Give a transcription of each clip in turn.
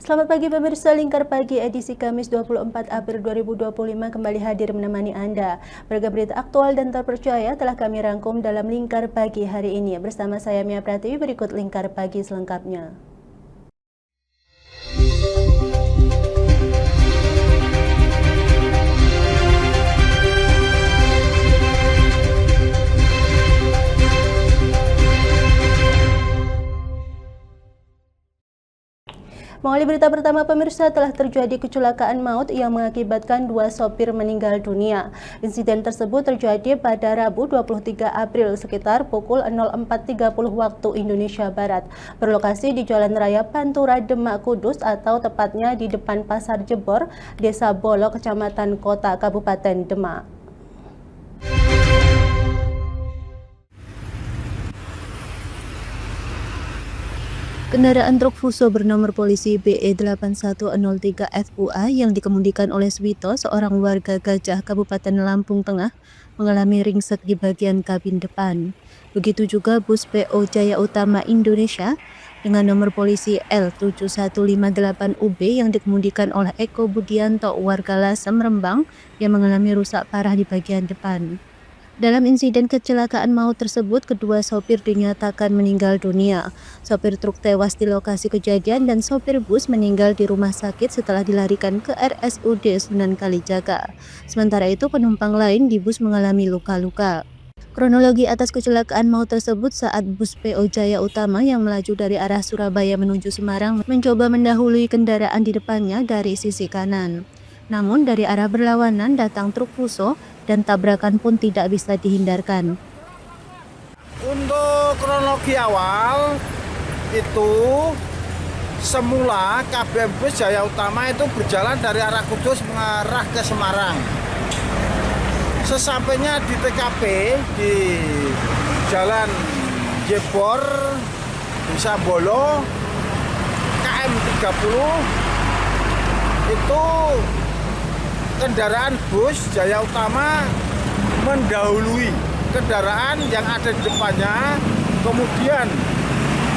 Selamat pagi pemirsa, Lingkar Pagi edisi Kamis 24 April 2025 kembali hadir menemani Anda. Beragam berita aktual dan terpercaya telah kami rangkum dalam Lingkar Pagi hari ini. Bersama saya Mia Pratiwi, berikut Lingkar Pagi selengkapnya. Mengawali berita pertama pemirsa, telah terjadi kecelakaan maut yang mengakibatkan 2 sopir meninggal dunia. Insiden tersebut terjadi pada Rabu 23 April sekitar pukul 04.30 waktu Indonesia Barat. Berlokasi di Jalan Raya Pantura, Demak, Kudus atau tepatnya di depan Pasar Jebor, Desa Bolo, Kecamatan Kota, Kabupaten Demak. Kendaraan truk Fuso bernomor polisi BE8103FUA yang dikemudikan oleh Swito, seorang warga Gajah, Kabupaten Lampung Tengah, mengalami ringsek di bagian kabin depan. Begitu juga bus PO Jaya Utama Indonesia dengan nomor polisi L7158UB yang dikemudikan oleh Eko Budianto, warga Lasem, Rembang, yang mengalami rusak parah di bagian depan. Dalam insiden kecelakaan maut tersebut, kedua sopir dinyatakan meninggal dunia. Sopir truk tewas di lokasi kejadian dan sopir bus meninggal di rumah sakit setelah dilarikan ke RSUD Sunan Kalijaga. Sementara itu, penumpang lain di bus mengalami luka-luka. Kronologi atas kecelakaan maut tersebut saat bus PO Jaya Utama yang melaju dari arah Surabaya menuju Semarang mencoba mendahului kendaraan di depannya dari sisi kanan. Namun dari arah berlawanan datang truk Fuso dan tabrakan pun tidak bisa dihindarkan. Untuk kronologi awal itu semula KBM bus Jaya Utama itu berjalan dari arah Kudus mengarah ke Semarang. Sesampainya di TKP di Jalan Jebor, Desa Bolo, KM 30 itu kendaraan bus Jaya Utama mendahului kendaraan yang ada di depannya, kemudian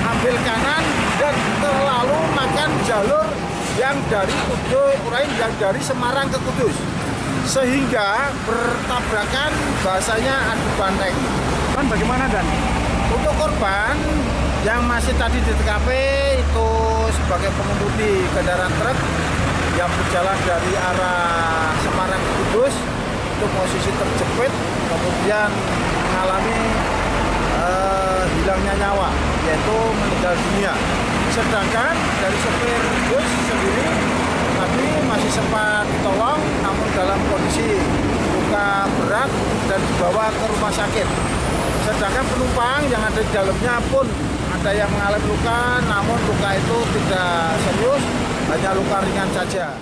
ambil kanan dan terlalu makan jalur yang dari Kudus, yang dari Semarang ke Kudus, sehingga bertabrakan, bahasanya adu banteng. Bagaimana Dan? Untuk korban yang masih tadi di TKP itu sebagai pengemudi kendaraan truk yang berjalan dari arah Semarang ke Kudus itu posisi terjepit, kemudian mengalami hilangnya nyawa, yaitu meninggal dunia. Sedangkan dari sopir bus sendiri tadi masih sempat ditolong, namun dalam kondisi luka berat dan dibawa ke rumah sakit. Sedangkan penumpang yang ada di dalamnya pun ada yang mengalami luka, namun luka itu tidak serius, hanya luka ringan saja.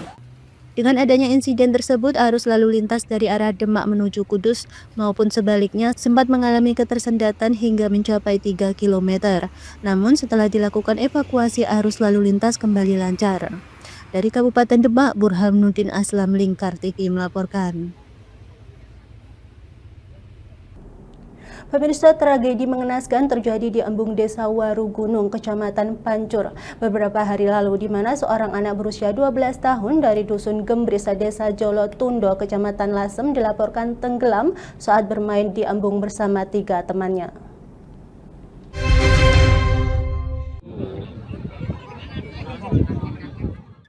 Dengan adanya insiden tersebut, arus lalu lintas dari arah Demak menuju Kudus maupun sebaliknya sempat mengalami ketersendatan hingga mencapai 3 km. Namun setelah dilakukan evakuasi, arus lalu lintas kembali lancar. Dari Kabupaten Demak, Burhanuddin Aslam, Lingkar TV melaporkan. Pemirsa, tragedi mengenaskan terjadi di embung Desa Warugunung, Kecamatan Pancur beberapa hari lalu, di mana seorang anak berusia 12 tahun dari Dusun Gembris, Desa Jolo Tundo, Kecamatan Lasem, dilaporkan tenggelam saat bermain di embung bersama 3 temannya.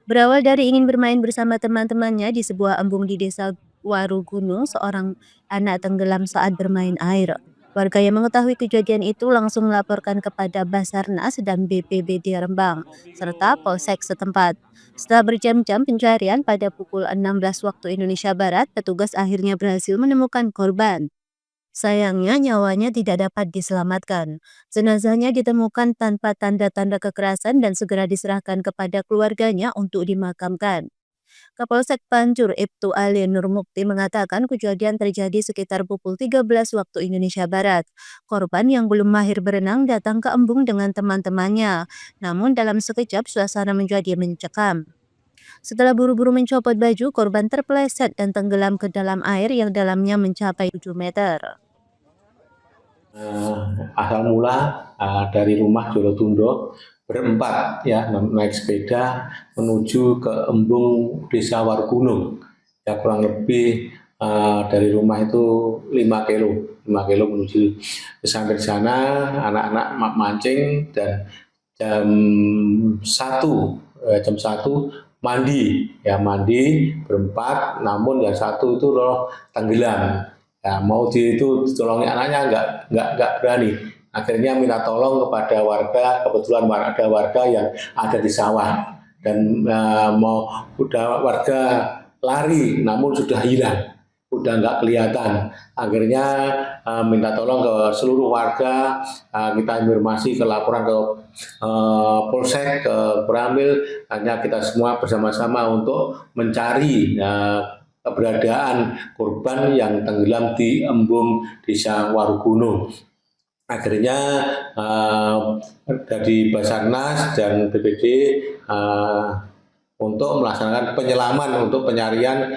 Berawal dari ingin bermain bersama teman-temannya di sebuah embung di Desa Warugunung, seorang anak tenggelam saat bermain air. Warga yang mengetahui kejadian itu langsung melaporkan kepada Basarnas dan BPBD Rembang, serta Polsek setempat. Setelah berjam-jam pencarian, pada pukul 16 waktu Indonesia Barat, petugas akhirnya berhasil menemukan korban. Sayangnya nyawanya tidak dapat diselamatkan. Jenazahnya ditemukan tanpa tanda-tanda kekerasan dan segera diserahkan kepada keluarganya untuk dimakamkan. Kapolsek Pancur Ibtu Ali Nurmukti mengatakan kejadian terjadi sekitar pukul 13 waktu Indonesia Barat. Korban yang belum mahir berenang datang ke embung dengan teman-temannya. Namun dalam sekejap suasana menjadi mencekam. Setelah buru-buru mencopot baju, korban terpeleset dan tenggelam ke dalam air yang dalamnya mencapai 7 meter. Asal mula dari rumah Jolotundo berempat ya naik sepeda menuju ke embung Desa Warugunung. Ya kurang lebih dari rumah itu 5 kilo menuju ke sampai sana. Anak-anak mancing dan jam 1 mandi berempat, namun yang satu itu loh tenggelam. Ya, mau itu ditolongi anaknya nggak berani. Akhirnya minta tolong kepada warga, kebetulan ada warga yang ada di sawah dan warga lari, namun sudah hilang, udah nggak kelihatan. Akhirnya minta tolong ke seluruh warga, kita informasi ke laporan ke Polsek, ke Koramil, hanya kita semua bersama-sama untuk mencari keberadaan korban yang tenggelam di embung Desa Warugunung. Akhirnya dari Basarnas dan BPD untuk melaksanakan penyelaman untuk penyarian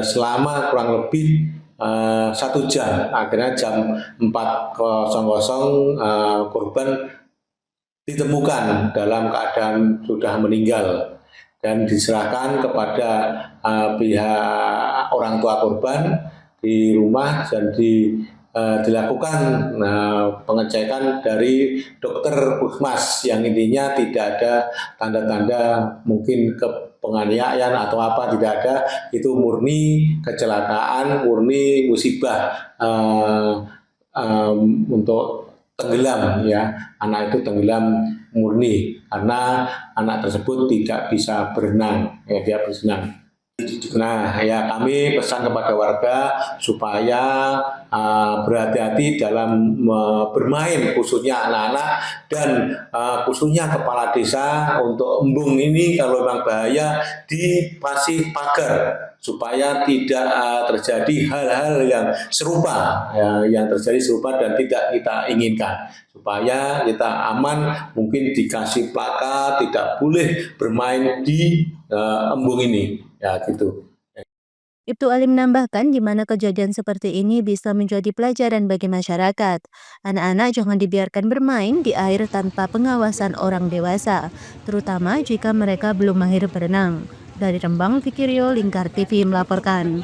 selama kurang lebih 1 jam. Akhirnya jam 4.00 korban ditemukan dalam keadaan sudah meninggal dan diserahkan kepada pihak orang tua korban di rumah dan dilakukan pengecekan dari dokter puskesmas yang intinya tidak ada tanda-tanda mungkin penganiayaan atau apa, tidak ada, itu murni kecelakaan, murni musibah untuk tenggelam ya, anak itu tenggelam murni karena anak tersebut tidak bisa berenang ya, dia berenang. Nah ya, kami pesan kepada warga supaya berhati-hati dalam bermain, khususnya anak-anak dan khususnya kepala desa untuk embung ini kalau memang bahaya dipasih pagar supaya tidak terjadi hal-hal yang serupa dan tidak kita inginkan, supaya kita aman. Mungkin dikasih plakat tidak boleh bermain di embung ini ya gitu. Ibtu Ali menambahkan di mana kejadian seperti ini bisa menjadi pelajaran bagi masyarakat. Anak-anak jangan dibiarkan bermain di air tanpa pengawasan orang dewasa, terutama jika mereka belum mahir berenang. Dari Rembang, Fikirio, Lingkar TV melaporkan.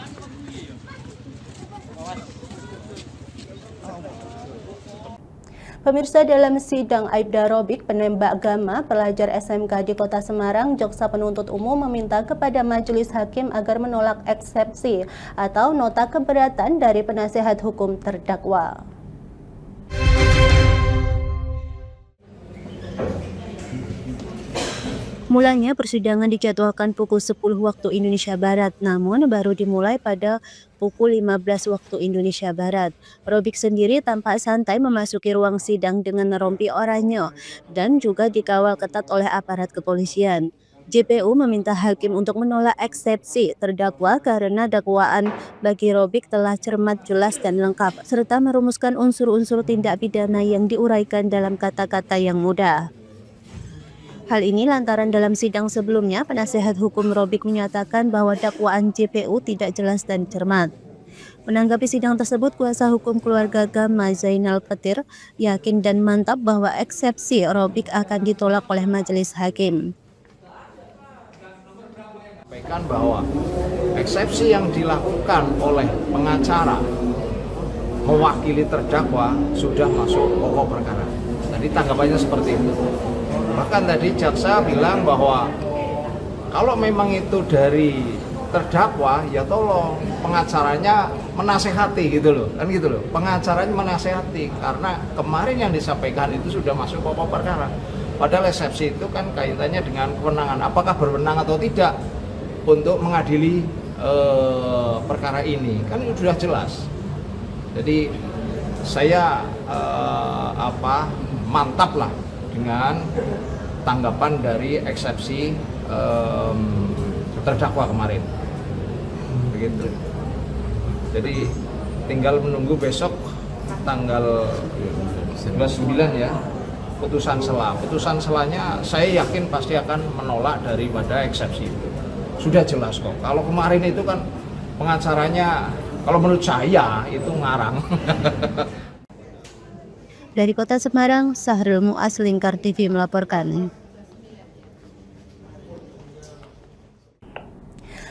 Pemirsa, dalam sidang Aibda Robik, penembak Gama, pelajar SMK di Kota Semarang, jaksa penuntut umum meminta kepada majelis hakim agar menolak eksepsi atau nota keberatan dari penasihat hukum terdakwa. Mulanya persidangan dijadwalkan pukul 10 waktu Indonesia Barat, namun baru dimulai pada pukul 15 waktu Indonesia Barat. Robik sendiri tampak santai memasuki ruang sidang dengan rompi oranye dan juga dikawal ketat oleh aparat kepolisian. JPU meminta hakim untuk menolak eksepsi terdakwa karena dakwaan bagi Robik telah cermat, jelas, dan lengkap, serta merumuskan unsur-unsur tindak pidana yang diuraikan dalam kata-kata yang mudah. Hal ini lantaran dalam sidang sebelumnya, penasihat hukum Robik menyatakan bahwa dakwaan JPU tidak jelas dan cermat. Menanggapi sidang tersebut, kuasa hukum keluarga Gama Zainal Petir yakin dan mantap bahwa eksepsi Robik akan ditolak oleh majelis hakim. Sampaikan bahwa eksepsi yang dilakukan oleh pengacara mewakili terdakwa sudah masuk pokok perkara. Tadi tanggapannya seperti itu. Bahkan tadi jaksa bilang bahwa kalau memang itu dari terdakwa, ya tolong pengacaranya menasehati gitu loh, kan gitu loh. Pengacaranya menasehati karena kemarin yang disampaikan itu sudah masuk pokok perkara. Padahal eksepsi itu kan kaitannya dengan kewenangan, apakah berwenang atau tidak untuk mengadili perkara ini, kan sudah jelas. Jadi saya mantap lah dengan tanggapan dari eksepsi terdakwa kemarin, begitu. Jadi tinggal menunggu besok tanggal 9 ya, putusan sela. Putusan selanya saya yakin pasti akan menolak daripada eksepsi itu. Sudah jelas kok. Kalau kemarin itu kan pengacaranya, kalau menurut saya itu ngarang. Dari Kota Semarang, Sahrul Muas, Lingkar TV melaporkan.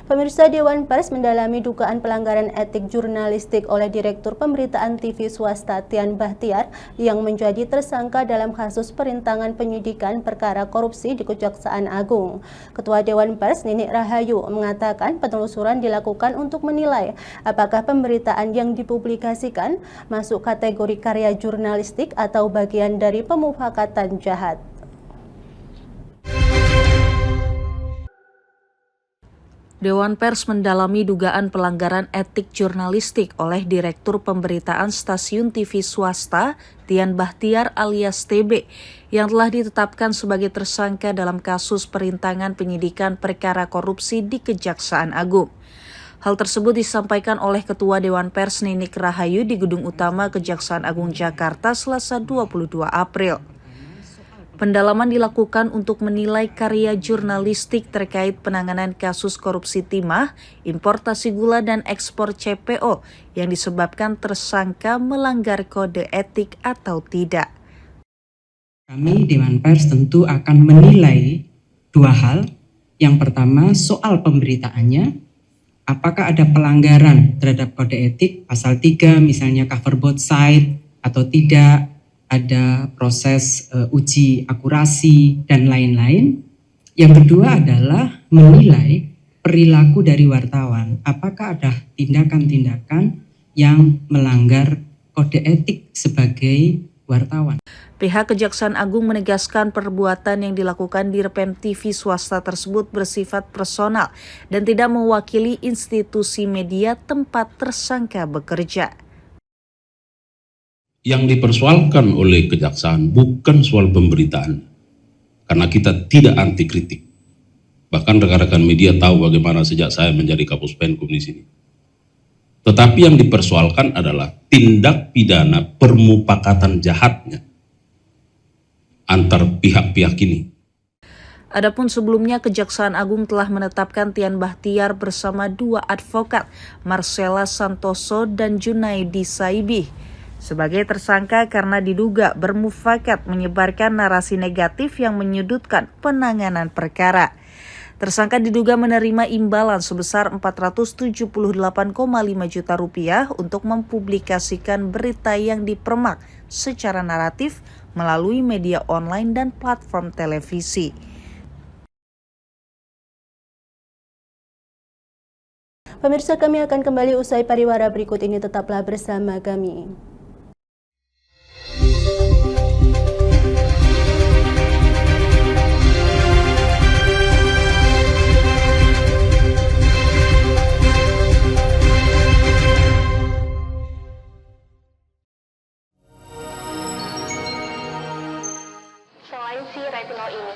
Pemirsa, Dewan Pers mendalami dugaan pelanggaran etik jurnalistik oleh Direktur Pemberitaan TV Swasta Tian Bahtiar yang menjadi tersangka dalam kasus perintangan penyidikan perkara korupsi di Kejaksaan Agung. Ketua Dewan Pers Ninik Rahayu mengatakan penelusuran dilakukan untuk menilai apakah pemberitaan yang dipublikasikan masuk kategori karya jurnalistik atau bagian dari pemufakatan jahat. Dewan Pers mendalami dugaan pelanggaran etik jurnalistik oleh Direktur Pemberitaan Stasiun TV Swasta Tian Bahtiar alias TB yang telah ditetapkan sebagai tersangka dalam kasus perintangan penyidikan perkara korupsi di Kejaksaan Agung. Hal tersebut disampaikan oleh Ketua Dewan Pers Ninik Rahayu di Gedung Utama Kejaksaan Agung Jakarta Selasa 22 April. Pendalaman dilakukan untuk menilai karya jurnalistik terkait penanganan kasus korupsi timah, importasi gula dan ekspor CPO yang disebabkan tersangka melanggar kode etik atau tidak. Kami Dewan Pers tentu akan menilai dua hal. Yang pertama soal pemberitaannya, apakah ada pelanggaran terhadap kode etik, pasal 3 misalnya cover both side atau tidak, ada proses uji akurasi dan lain-lain. Yang kedua adalah menilai perilaku dari wartawan, apakah ada tindakan-tindakan yang melanggar kode etik sebagai wartawan. Pihak Kejaksaan Agung menegaskan perbuatan yang dilakukan di Rem TV swasta tersebut bersifat personal dan tidak mewakili institusi media tempat tersangka bekerja. Yang dipersoalkan oleh Kejaksaan bukan soal pemberitaan, karena kita tidak anti kritik. Bahkan rekan-rekan media tahu bagaimana sejak saya menjadi Kapus Penkum di sini. Tetapi yang dipersoalkan adalah tindak pidana permufakatan jahatnya antar pihak-pihak ini. Adapun sebelumnya Kejaksaan Agung telah menetapkan Tian Bahtiar bersama dua advokat, Marcella Santoso dan Junaidi Saibih, sebagai tersangka karena diduga bermufakat menyebarkan narasi negatif yang menyudutkan penanganan perkara. Tersangka diduga menerima imbalan sebesar 478,5 juta rupiah untuk mempublikasikan berita yang dipermak secara naratif melalui media online dan platform televisi. Pemirsa, kami akan kembali usai pariwara berikut ini, tetaplah bersama kami. Selain si retinol ini,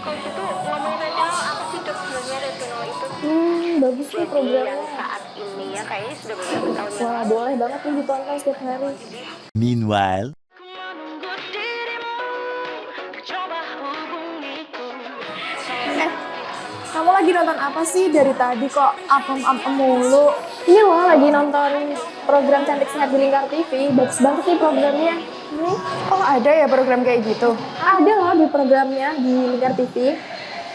kalau gitu ngomongin retinol, apa sih dok sebenarnya retinol itu? Bagus nih programnya. Yang saat ini ya kayaknya sudah beberapa tahun yang Wah, lalu. boleh banget nih ditonton setiap hari. Meanwhile, Kamu lagi nonton apa sih dari tadi kok apem-apem mulu? Ini loh lagi nonton program Cantik Sehat di Lingkar TV. Bagus banget nih programnya. Oh, ada ya program kayak gitu? Ada loh di programnya di Lingkar TV.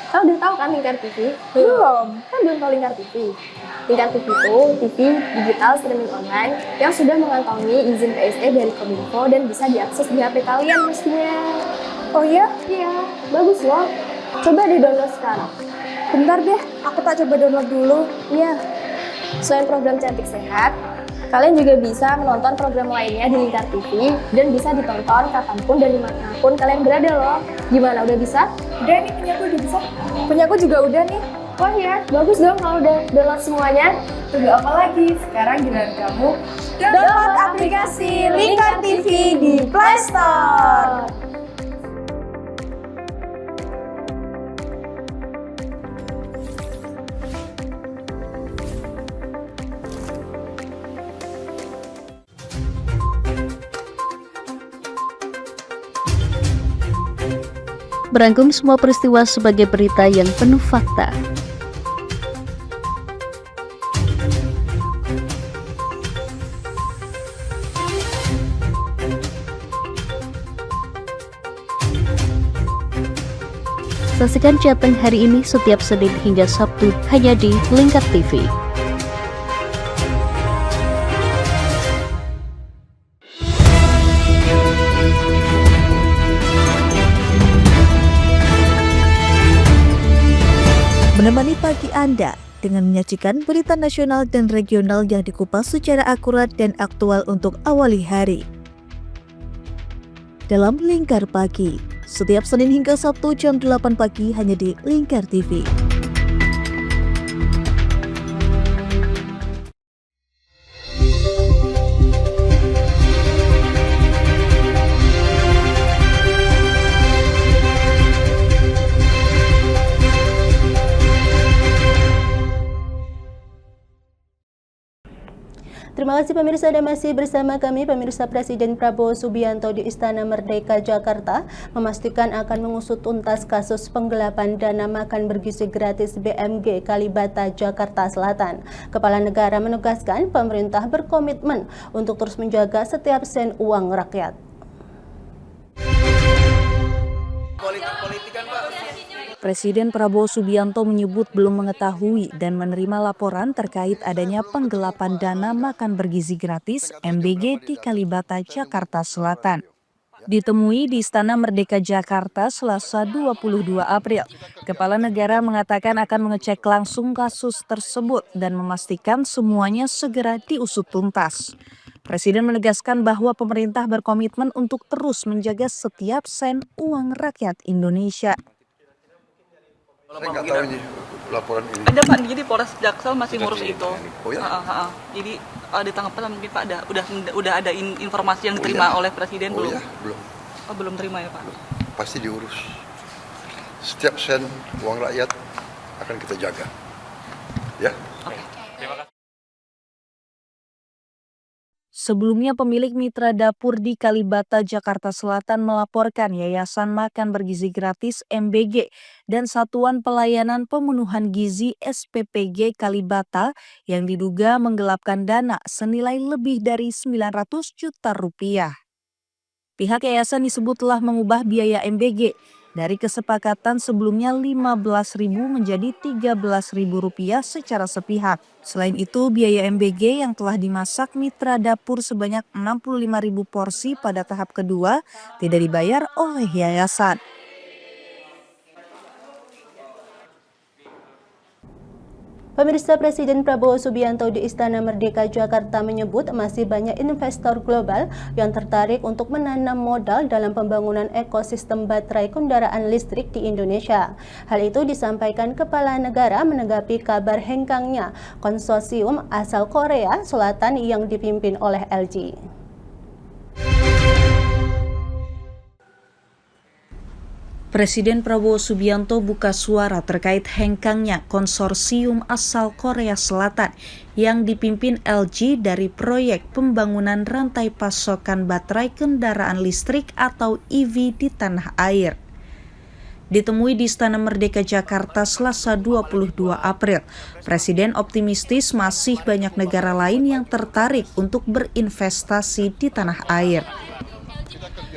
Kau udah tahu kan Lingkar TV? Belum. Kan belum tahu Lingkar TV. Lingkar TV itu TV digital streaming online yang sudah mengantongi izin PSE dari Kominfo dan bisa diakses di HP kalian mestinya. Oh iya? Iya, bagus loh. Coba di-download sekarang. Bentar deh, aku tak coba download dulu. Iya. Selain program Cantik Sehat, kalian juga bisa menonton program lainnya di Lingkar TV dan bisa ditonton kapanpun dan dimanapun kalian berada loh. Gimana, udah bisa? Udah nih, punyaku udah bisa. Punyaku juga udah nih. Wah ya, bagus dong kalau udah download semuanya. Tunggu apa lagi? Sekarang giliran kamu Download aplikasi Lingkar TV di Play Store. Berangkum semua peristiwa sebagai berita yang penuh fakta. Saksikan Jateng hari ini setiap Senin hingga Sabtu hanya di Lingkar TV. Menemani pagi Anda dengan menyajikan berita nasional dan regional yang dikupas secara akurat dan aktual untuk awali hari. Dalam Lingkar Pagi, setiap Senin hingga Sabtu jam 8 pagi hanya di Lingkar TV. Terima kasih pemirsa Anda masih bersama kami. Pemirsa, Presiden Prabowo Subianto di Istana Merdeka Jakarta memastikan akan mengusut tuntas kasus penggelapan dana makan bergizi gratis BMG Kalibata Jakarta Selatan. Kepala negara menegaskan pemerintah berkomitmen untuk terus menjaga setiap sen uang rakyat. Presiden Prabowo Subianto menyebut belum mengetahui dan menerima laporan terkait adanya penggelapan dana makan bergizi gratis MBG di Kalibata, Jakarta Selatan. Ditemui di Istana Merdeka Jakarta Selasa 22 April, Kepala Negara mengatakan akan mengecek langsung kasus tersebut dan memastikan semuanya segera diusut tuntas. Presiden menegaskan bahwa pemerintah berkomitmen untuk terus menjaga setiap sen uang rakyat Indonesia. Saya nggak tahu ini laporan ini. Ada Pak, jadi Polres Jaksel masih ngurus itu. Oh ya? Jadi ditangkapkan mungkin Pak udah ada informasi yang diterima oleh Presiden belum? Ya, belum. Oh, belum terima ya Pak? Pasti diurus. Setiap sen uang rakyat akan kita jaga. Ya. Oke. Terima kasih. Sebelumnya pemilik mitra dapur di Kalibata, Jakarta Selatan melaporkan Yayasan Makan Bergizi Gratis MBG dan Satuan Pelayanan Pemenuhan Gizi SPPG Kalibata yang diduga menggelapkan dana senilai lebih dari 900 juta rupiah. Pihak yayasan disebut telah mengubah biaya MBG dari kesepakatan sebelumnya Rp15.000 menjadi Rp13.000 secara sepihak. Selain itu, biaya MBG yang telah dimasak mitra dapur sebanyak 65.000 porsi pada tahap kedua tidak dibayar oleh yayasan. Pemirsa, Presiden Prabowo Subianto di Istana Merdeka Jakarta menyebut masih banyak investor global yang tertarik untuk menanam modal dalam pembangunan ekosistem baterai kendaraan listrik di Indonesia. Hal itu disampaikan Kepala Negara menanggapi kabar hengkangnya konsorsium asal Korea Selatan yang dipimpin oleh LG. Presiden Prabowo Subianto buka suara terkait hengkangnya konsorsium asal Korea Selatan yang dipimpin LG dari proyek pembangunan rantai pasokan baterai kendaraan listrik atau EV di tanah air. Ditemui di Istana Merdeka Jakarta Selasa 22 April, Presiden optimistis masih banyak negara lain yang tertarik untuk berinvestasi di tanah air.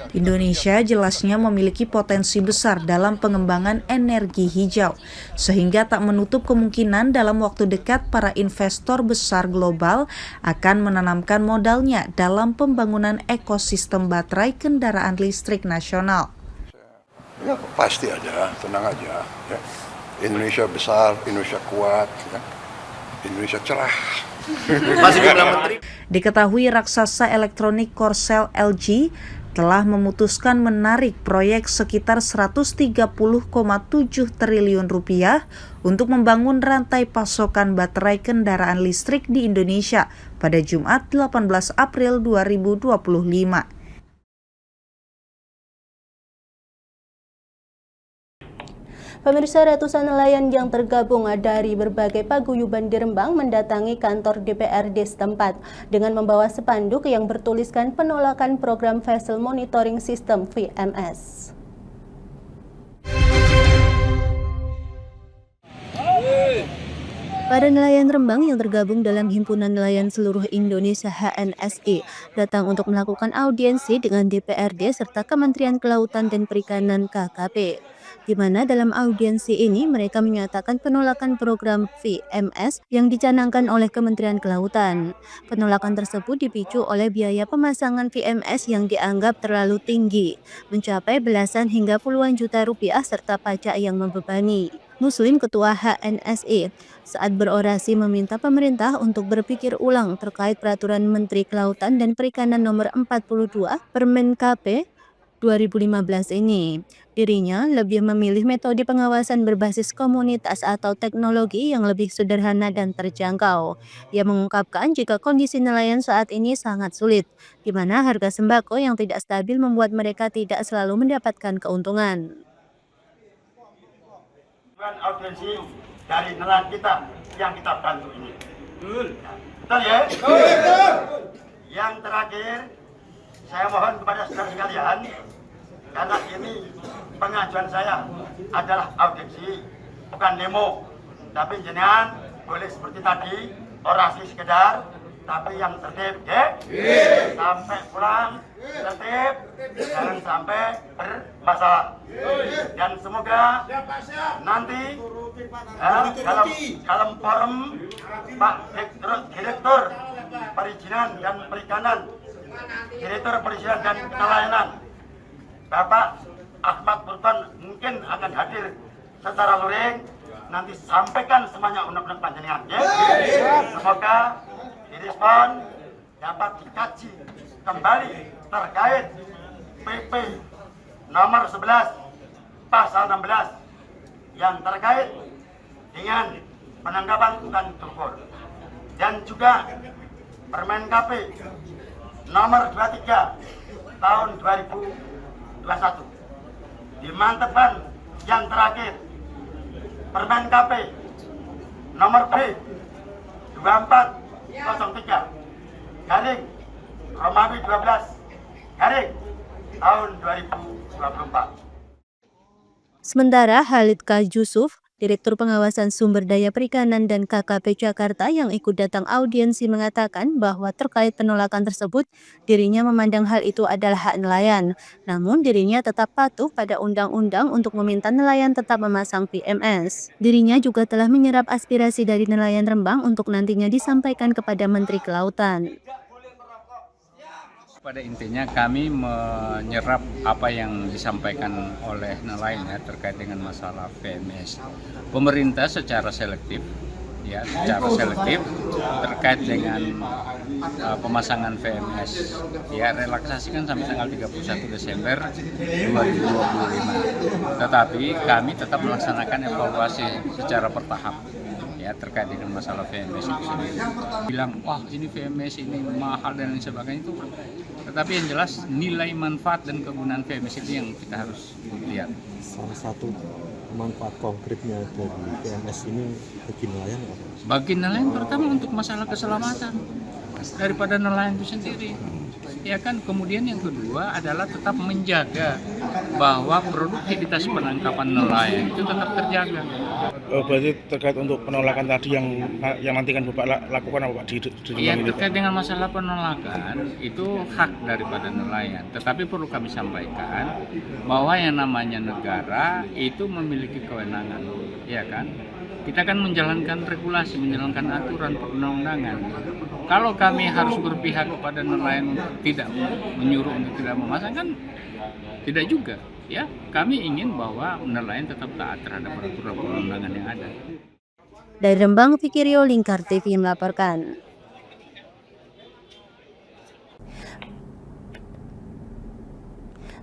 Indonesia jelasnya memiliki potensi besar dalam pengembangan energi hijau, sehingga tak menutup kemungkinan dalam waktu dekat para investor besar global akan menanamkan modalnya dalam pembangunan ekosistem baterai kendaraan listrik nasional. Ya, pasti ada, tenang aja. Ya. Indonesia besar, Indonesia kuat, ya. Indonesia cerah. Diketahui raksasa elektronik Korsel LG telah memutuskan menarik proyek sekitar 130,7 triliun rupiah untuk membangun rantai pasokan baterai kendaraan listrik di Indonesia pada Jumat 18 April 2025. Pemirsa, ratusan nelayan yang tergabung dari berbagai paguyuban di Rembang mendatangi kantor DPRD setempat dengan membawa spanduk yang bertuliskan penolakan program Vessel Monitoring System VMS. Para nelayan Rembang yang tergabung dalam Himpunan Nelayan Seluruh Indonesia HNSI datang untuk melakukan audiensi dengan DPRD serta Kementerian Kelautan dan Perikanan KKP. di mana dalam audiensi ini mereka menyatakan penolakan program VMS yang dicanangkan oleh Kementerian Kelautan. Penolakan tersebut dipicu oleh biaya pemasangan VMS yang dianggap terlalu tinggi, mencapai belasan hingga puluhan juta rupiah serta pajak yang membebani. Muslim, Ketua HNSE, saat berorasi meminta pemerintah untuk berpikir ulang terkait Peraturan Menteri Kelautan dan Perikanan Nomor 42 Permen-KP 2015 ini. Dirinya lebih memilih metode pengawasan berbasis komunitas atau teknologi yang lebih sederhana dan terjangkau. Ia mengungkapkan jika kondisi nelayan saat ini sangat sulit, di mana harga sembako yang tidak stabil membuat mereka tidak selalu mendapatkan keuntungan. Audiensi dari nelayan kita yang kita bantu ini. Betul ya? Yang terakhir, saya mohon kepada saudara sekalian, karena ini pengajuan saya adalah audiensi, bukan demo. Tapi jenengan boleh seperti tadi, orasi sekedar, tapi yang tertib, ya? Sampai pulang tertib, jangan sampai bermasalah. Dan semoga nanti dalam forum Pak Direktur Perizinan dan Perikanan, Direktur Perizinan dan Nelayanan, Bapak Ahmad Burban mungkin akan hadir secara luring. Nanti sampaikan semuanya undang-undang panjenengan, ya? Semoga direspon, dapat dikaji kembali terkait PP nomor 11 pasal 16 yang terkait dengan penangkapan ikan tukur, dan juga Permen KP nomor 23 tahun 2021. Dimantapkan yang terakhir Permen KP nomor B 2403 garing Romawi 12 garing tahun 2024. Sementara Halid K. Yusuf, Direktur Pengawasan Sumber Daya Perikanan dan KKP Jakarta yang ikut datang audiensi mengatakan bahwa terkait penolakan tersebut, dirinya memandang hal itu adalah hak nelayan. Namun dirinya tetap patuh pada undang-undang untuk meminta nelayan tetap memasang VMS. Dirinya juga telah menyerap aspirasi dari nelayan Rembang untuk nantinya disampaikan kepada Menteri Kelautan. Pada intinya kami menyerap apa yang disampaikan oleh nelayan ya, terkait dengan masalah VMS. Pemerintah secara selektif terkait dengan pemasangan VMS ya, relaksasikan sampai tanggal 31 Desember 2025. Tetapi kami tetap melaksanakan evaluasi secara bertahap ya, terkait dengan masalah VMS itu sendiri. Bilang, wah ini VMS ini mahal dan lain sebagainya itu. Tetapi yang jelas nilai manfaat dan kegunaan VMS itu yang kita harus lihat. Salah satu manfaat konkretnya dari VMS ini bagi nelayan apa? Bagi nelayan terutama untuk masalah keselamatan daripada nelayan itu sendiri. Ya kan, kemudian yang kedua adalah tetap menjaga bahwa produktivitas penangkapan nelayan itu tetap terjaga. Berarti terkait untuk penolakan tadi yang nanti kan Bapak lakukan apa Pak di Iya, terkait dengan masalah penolakan itu hak daripada nelayan. Tetapi perlu kami sampaikan bahwa yang namanya negara itu memiliki kewenangan, ya kan? Kita kan menjalankan regulasi, menjalankan aturan perundang-undangan. Kalau kami harus berpihak kepada nelayan tidak menyuruh untuk tidak memasang kan tidak juga. Ya, kami ingin bahwa nelayan tetap taat terhadap peraturan perundangan yang ada. Dari Rembang, Fikirio, Lingkar TV melaporkan.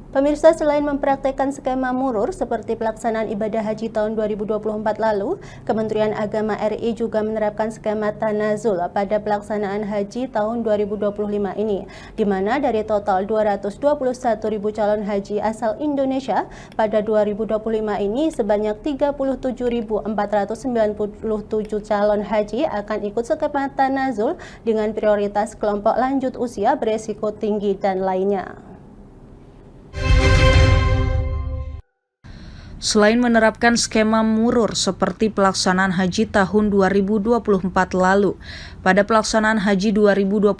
Pemirsa, selain mempraktekkan skema murur seperti pelaksanaan ibadah haji tahun 2024 lalu, Kementerian Agama RI juga menerapkan skema tanazul pada pelaksanaan haji tahun 2025 ini, di mana dari total 221.000 calon haji asal Indonesia pada 2025 ini sebanyak 37.497 calon haji akan ikut skema tanazul dengan prioritas kelompok lanjut usia beresiko tinggi dan lainnya. Selain menerapkan skema murur seperti pelaksanaan haji tahun 2024 lalu, pada pelaksanaan haji 2025,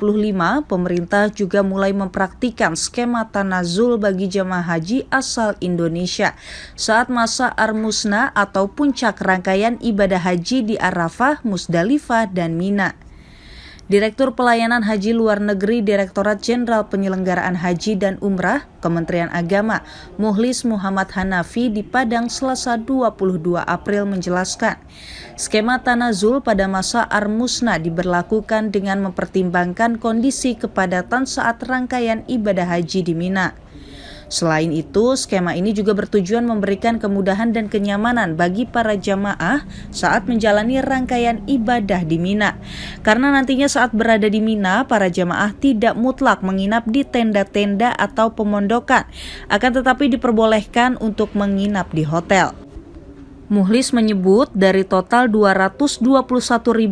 pemerintah juga mulai mempraktikkan skema tanazul bagi jemaah haji asal Indonesia saat masa Armusna atau puncak rangkaian ibadah haji di Arafah, Musdalifah, dan Mina. Direktur Pelayanan Haji Luar Negeri Direktorat Jenderal Penyelenggaraan Haji dan Umrah, Kementerian Agama, Muhlis Muhammad Hanafi di Padang Selasa 22 April menjelaskan, skema tanazul pada masa Armusna diberlakukan dengan mempertimbangkan kondisi kepadatan saat rangkaian ibadah haji di Mina. Selain itu, skema ini juga bertujuan memberikan kemudahan dan kenyamanan bagi para jamaah saat menjalani rangkaian ibadah di Mina. Karena nantinya saat berada di Mina, para jamaah tidak mutlak menginap di tenda-tenda atau pemondokan, akan tetapi diperbolehkan untuk menginap di hotel. Muhlis menyebut dari total 221.000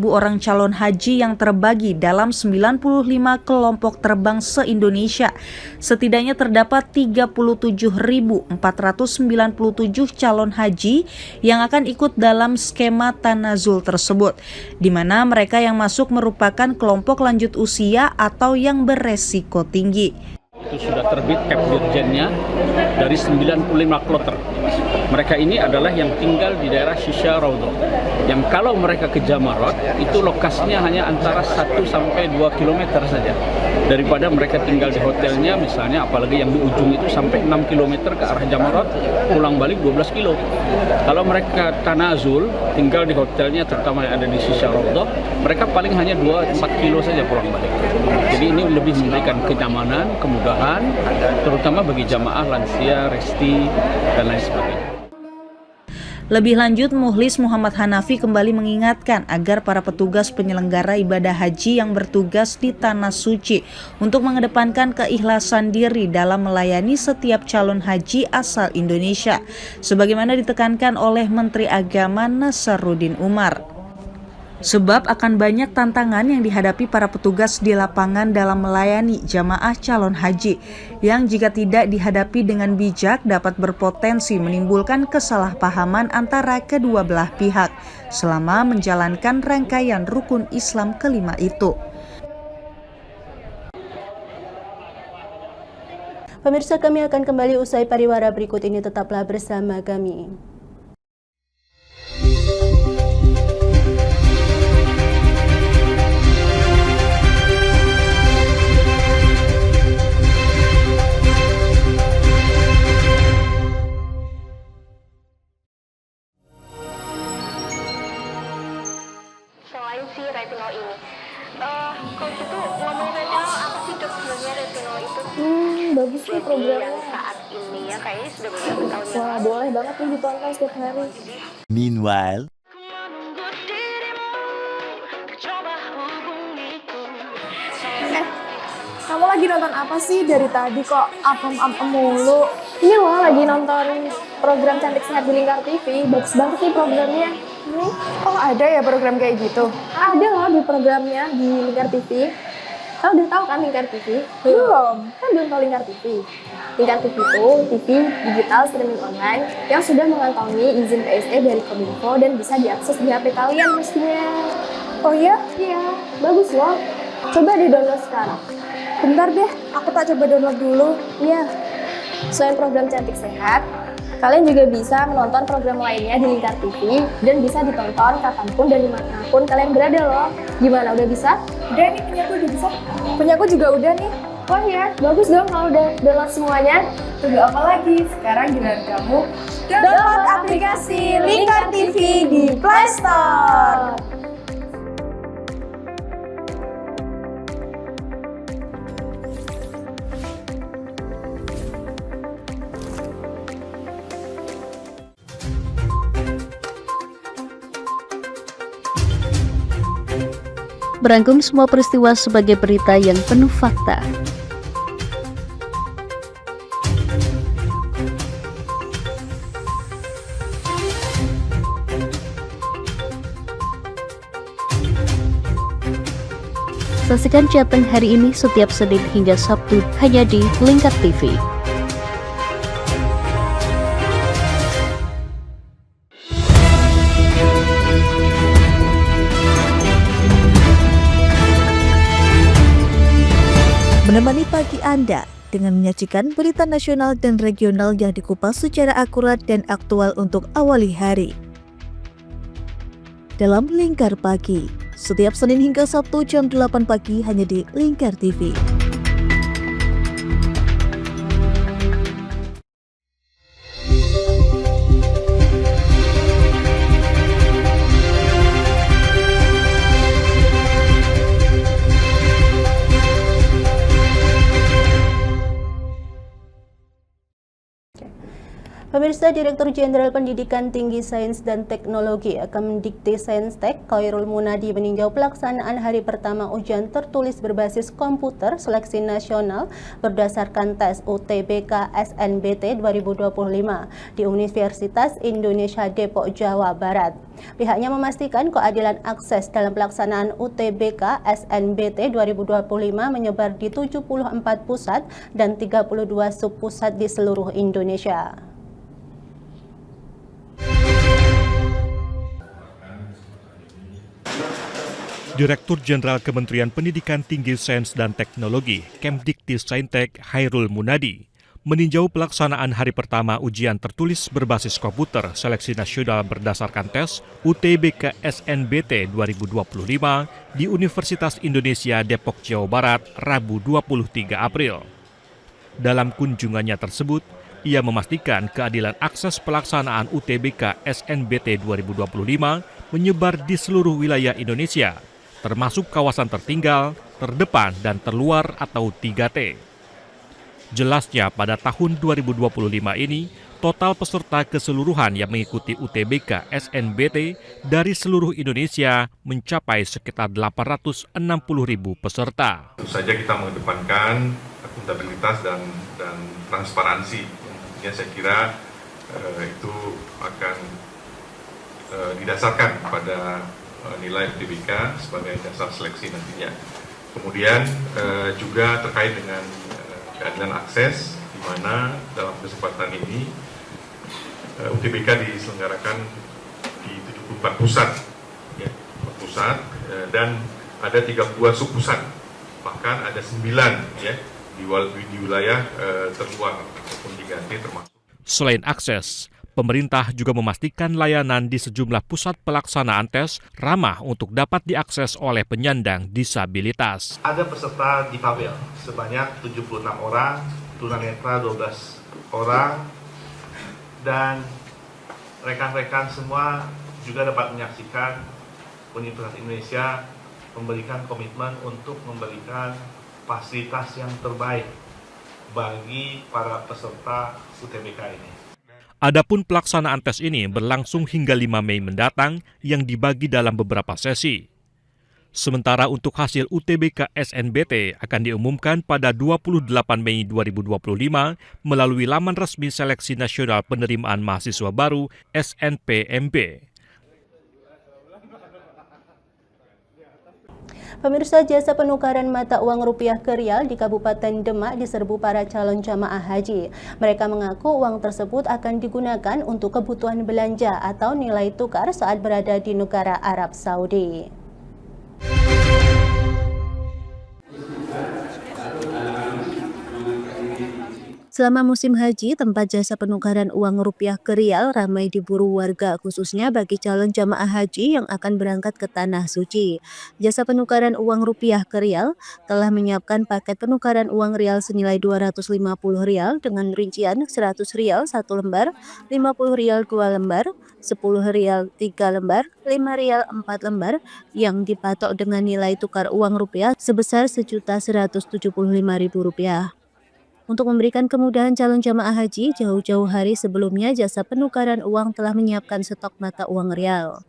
orang calon haji yang terbagi dalam 95 kelompok terbang se-Indonesia, setidaknya terdapat 37.497 calon haji yang akan ikut dalam skema tanazul tersebut, di mana mereka yang masuk merupakan kelompok lanjut usia atau yang beresiko tinggi. Itu sudah terbit cap dirjennya dari 95 kloter. Mereka ini adalah yang tinggal di daerah Shisha Raudhah. Yang kalau mereka ke Jamarat, itu lokasinya hanya antara 1 sampai 2 km saja. Daripada mereka tinggal di hotelnya, misalnya apalagi yang di ujung itu sampai 6 km ke arah Jamarat, pulang balik 12 kilo. Kalau mereka tanazul, tinggal di hotelnya terutama yang ada di Shisha Raudhah, mereka paling hanya 2-4 kilo saja pulang balik. Jadi ini lebih memberikan kenyamanan, kemudahan, terutama bagi jamaah lansia, resti, dan lain sebagainya. Lebih lanjut, Muhlis Muhammad Hanafi kembali mengingatkan agar para petugas penyelenggara ibadah haji yang bertugas di Tanah Suci untuk mengedepankan keikhlasan diri dalam melayani setiap calon haji asal Indonesia, sebagaimana ditekankan oleh Menteri Agama Nasaruddin Umar. Sebab akan banyak tantangan yang dihadapi para petugas di lapangan dalam melayani jamaah calon haji, yang jika tidak dihadapi dengan bijak dapat berpotensi menimbulkan kesalahpahaman antara kedua belah pihak selama menjalankan rangkaian rukun Islam kelima itu. Pemirsa, kami akan kembali usai pariwara berikut ini, tetaplah bersama kami. Selain si retinol ini, kalau gitu ngomongin retinol, apa sih dok sebenarnya retinol itu? Bagus nih programnya. Yang saat ini ya kayaknya sudah beberapa tahun yang Wah, boleh banget nih ditonton setiap hari. Meanwhile, Kamu lagi nonton apa sih dari tadi kok apem-apem mulu? Ini loh lagi nonton program Cantik Sehat di Lingkar TV. Bagus banget nih programnya. Oh, ada ya program kayak gitu? Ada loh di programnya di Lingkar TV. Kau udah tahu kan Lingkar TV? Belum. Kan belum tahu Lingkar TV. Lingkar TV itu TV digital streaming online yang sudah mengantongi izin PSE dari Kominfo dan bisa diakses di HP kalian mestinya. Oh iya? Iya, bagus loh. Coba di-download sekarang. Bentar deh, aku tak coba download dulu. Iya. Selain program Cantik Sehat, kalian juga bisa menonton program lainnya di Lingkar TV dan bisa ditonton kapanpun dan dimanapun kalian berada loh. Gimana, udah bisa? Udah nih, punyaku udah bisa. Punyaku juga udah nih. Oh iya, bagus dong kalau udah download semuanya. Tunggu apa lagi? Sekarang giliran kamu download aplikasi Lingkar TV di Play Store. Berangkum semua peristiwa sebagai berita yang penuh fakta. Saksikan Jateng hari ini setiap Senin hingga Sabtu hanya di Lingkar TV. pagi Anda dengan menyajikan berita nasional dan regional yang dikupas secara akurat dan aktual untuk awali hari. Dalam Lingkar Pagi, setiap Senin hingga Sabtu jam 8 pagi hanya di Lingkar TV. Pemirsa, Direktur Jenderal Pendidikan Tinggi Sains dan Teknologi Kemdikti-Saintek Khairul Munadi meninjau pelaksanaan hari pertama ujian tertulis berbasis komputer seleksi nasional berdasarkan tes UTBK SNBT 2025 di Universitas Indonesia Depok, Jawa Barat. Pihaknya memastikan keadilan akses dalam pelaksanaan UTBK SNBT 2025 menyebar di 74 pusat dan 32 subpusat di seluruh Indonesia. Direktur Jenderal Kementerian Pendidikan Tinggi Sains dan Teknologi Kemdikti-Saintek Khairul Munadi meninjau pelaksanaan hari pertama ujian tertulis berbasis komputer seleksi nasional berdasarkan tes UTBK SNBT 2025 di Universitas Indonesia Depok, Jawa Barat, Rabu 23 April. Dalam kunjungannya tersebut, ia memastikan keadilan akses pelaksanaan UTBK SNBT 2025 menyebar di seluruh wilayah Indonesia, termasuk kawasan tertinggal, terdepan, dan terluar atau 3T. Jelasnya pada tahun 2025 ini, total peserta keseluruhan yang mengikuti UTBK SNBT dari seluruh Indonesia mencapai sekitar 860.000 peserta. Tentu saja kita mengedepankan akuntabilitas dan transparansi. Ya, saya kira itu akan didasarkan pada nilai UTBK sebagai dasar seleksi nantinya. Kemudian juga terkait dengan keadilan akses, di mana dalam kesempatan ini UTBK diselenggarakan di 74 pusat, ya, dan ada 32 subpusat, bahkan ada 9 ya di wilayah terluar ataupun 3T termasuk. Selain akses, pemerintah juga memastikan layanan di sejumlah pusat pelaksanaan tes ramah untuk dapat diakses oleh penyandang disabilitas. Ada peserta difabel sebanyak 76 orang, tunanetra 12 orang, dan rekan-rekan semua juga dapat menyaksikan Universitas Indonesia memberikan komitmen untuk memberikan fasilitas yang terbaik bagi para peserta UTBK ini. Adapun pelaksanaan tes ini berlangsung hingga 5 Mei mendatang yang dibagi dalam beberapa sesi. Sementara untuk hasil UTBK SNBT akan diumumkan pada 28 Mei 2025 melalui laman resmi Seleksi Nasional Penerimaan Mahasiswa Baru SNPMB. Pemirsa, jasa penukaran mata uang rupiah ke rial di Kabupaten Demak diserbu para calon jamaah haji. Mereka mengaku uang tersebut akan digunakan untuk kebutuhan belanja atau nilai tukar saat berada di negara Arab Saudi. Selama musim haji, tempat jasa penukaran uang rupiah ke rial ramai diburu warga, khususnya bagi calon jamaah haji yang akan berangkat ke Tanah Suci. Jasa penukaran uang rupiah ke rial telah menyiapkan paket penukaran uang rial senilai Rp250 dengan rincian Rp100 1 lembar, Rp50 2 lembar, Rp10 3 lembar, Rp5 4 lembar yang dipatok dengan nilai tukar uang rupiah sebesar Rp1.175.000. Untuk memberikan kemudahan calon jamaah haji, jauh-jauh hari sebelumnya jasa penukaran uang telah menyiapkan stok mata uang rial.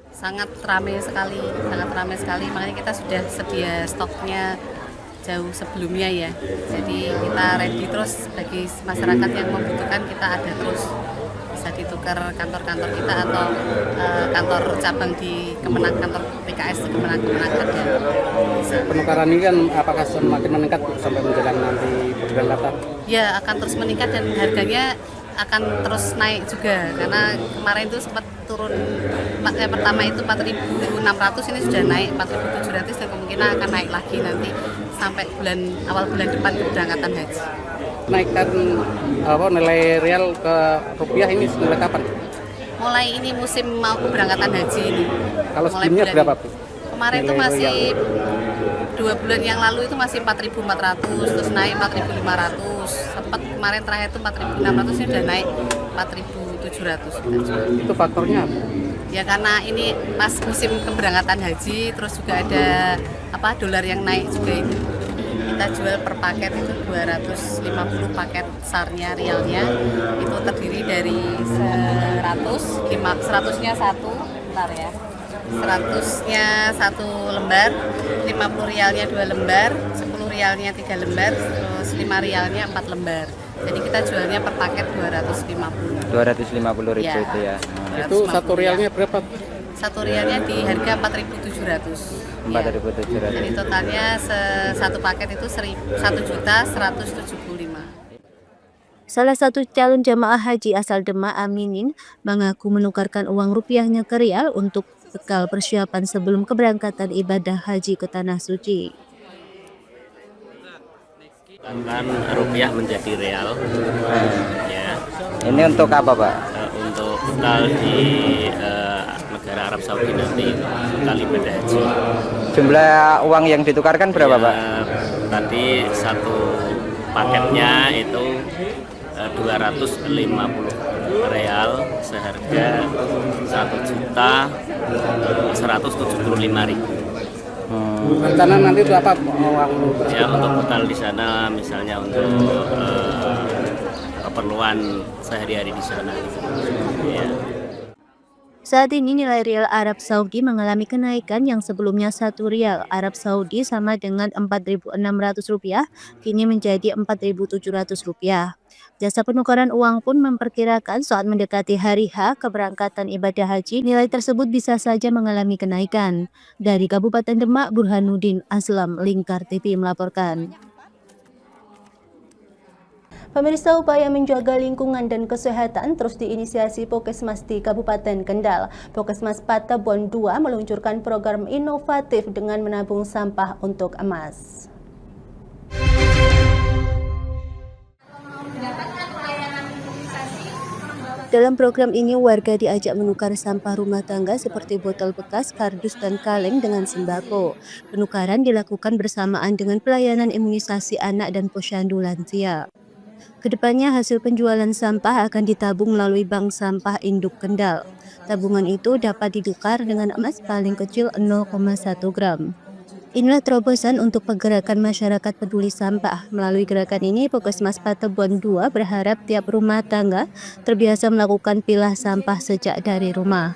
Sangat ramai sekali, makanya kita sudah sedia stoknya jauh sebelumnya ya. Jadi kita ready terus bagi masyarakat yang membutuhkan, kita ada terus. Bisa ditukar kantor-kantor kita atau kantor cabang di Kemenang, kantor PKS di Kemenang ada. Penukaran ini kan apakah semakin meningkat sampai menjelang nanti bulan Natal? Ya, akan terus meningkat dan harganya akan terus naik juga karena kemarin itu sempat turun, yang pertama itu 4.600, ini sudah naik 4.700 dan kemungkinan akan naik lagi nanti sampai awal bulan depan keberangkatan haji. Naikkan nilai real ke rupiah ini mulai kapan? Mulai ini musim mau keberangkatan haji ini. Kalau sebelumnya berapa, Bu? Kemarin itu masih 2 bulan yang lalu itu masih 4.400, terus naik 4.500. Sempat kemarin terakhir itu 4.600, ini udah naik 4.700. Itu faktornya apa? Ya karena ini pas musim keberangkatan haji, terus juga ada dolar yang naik juga itu. Kita jual per paket itu 250 paket SAR-nya, realnya itu terdiri dari 100-nya satu, bentar ya. 100-nya 1 lembar, 50 rialnya 2 lembar, 10 rialnya 3 lembar, terus 5 rialnya 4 lembar. Jadi kita jualnya per paket 250. 250.000 ya. Itu ya. Itu 1 rialnya berapa? 1 rialnya di harga 4.700. 4.700. Jadi totalnya satu paket itu 1.175.000. Salah satu calon jamaah haji asal Demak, Aminin, mengaku menukarkan uang rupiahnya ke rial untuk bekal persiapan sebelum keberangkatan ibadah haji ke Tanah Suci. Kan rupiah menjadi real. Ya. Ini untuk apa, Pak? Untuk bekal di negara Arab Saudi nanti bekal ibadah haji. Jumlah uang yang ditukarkan berapa, Pak? Tadi satu paketnya itu 250 real seharga 1.175.000. Rencana nanti itu apa uang? Ya untuk bekal di sana, misalnya untuk keperluan sehari-hari di sana. Ya. Saat ini nilai rial Arab Saudi mengalami kenaikan yang sebelumnya 1 rial Arab Saudi sama dengan Rp4.600, kini menjadi Rp4.700. Jasa penukaran uang pun memperkirakan saat mendekati hari H keberangkatan ibadah haji, nilai tersebut bisa saja mengalami kenaikan. Dari Kabupaten Demak, Burhanuddin Aslam, Lingkar TV melaporkan. Pemirsa, upaya menjaga lingkungan dan kesehatan terus diinisiasi Pokesmas di Kabupaten Kendal. Pokesmas Patebon 2 meluncurkan program inovatif dengan menabung sampah untuk emas. Dalam program ini, warga diajak menukar sampah rumah tangga seperti botol bekas, kardus, dan kaleng dengan sembako. Penukaran dilakukan bersamaan dengan pelayanan imunisasi anak dan posyandu lansia. Kedepannya hasil penjualan sampah akan ditabung melalui Bank Sampah Induk Kendal. Tabungan itu dapat ditukar dengan emas paling kecil 0,1 gram. Inilah terobosan untuk pergerakan masyarakat peduli sampah. Melalui gerakan ini, Pokesmas Patebon 2 berharap tiap rumah tangga terbiasa melakukan pilah sampah sejak dari rumah.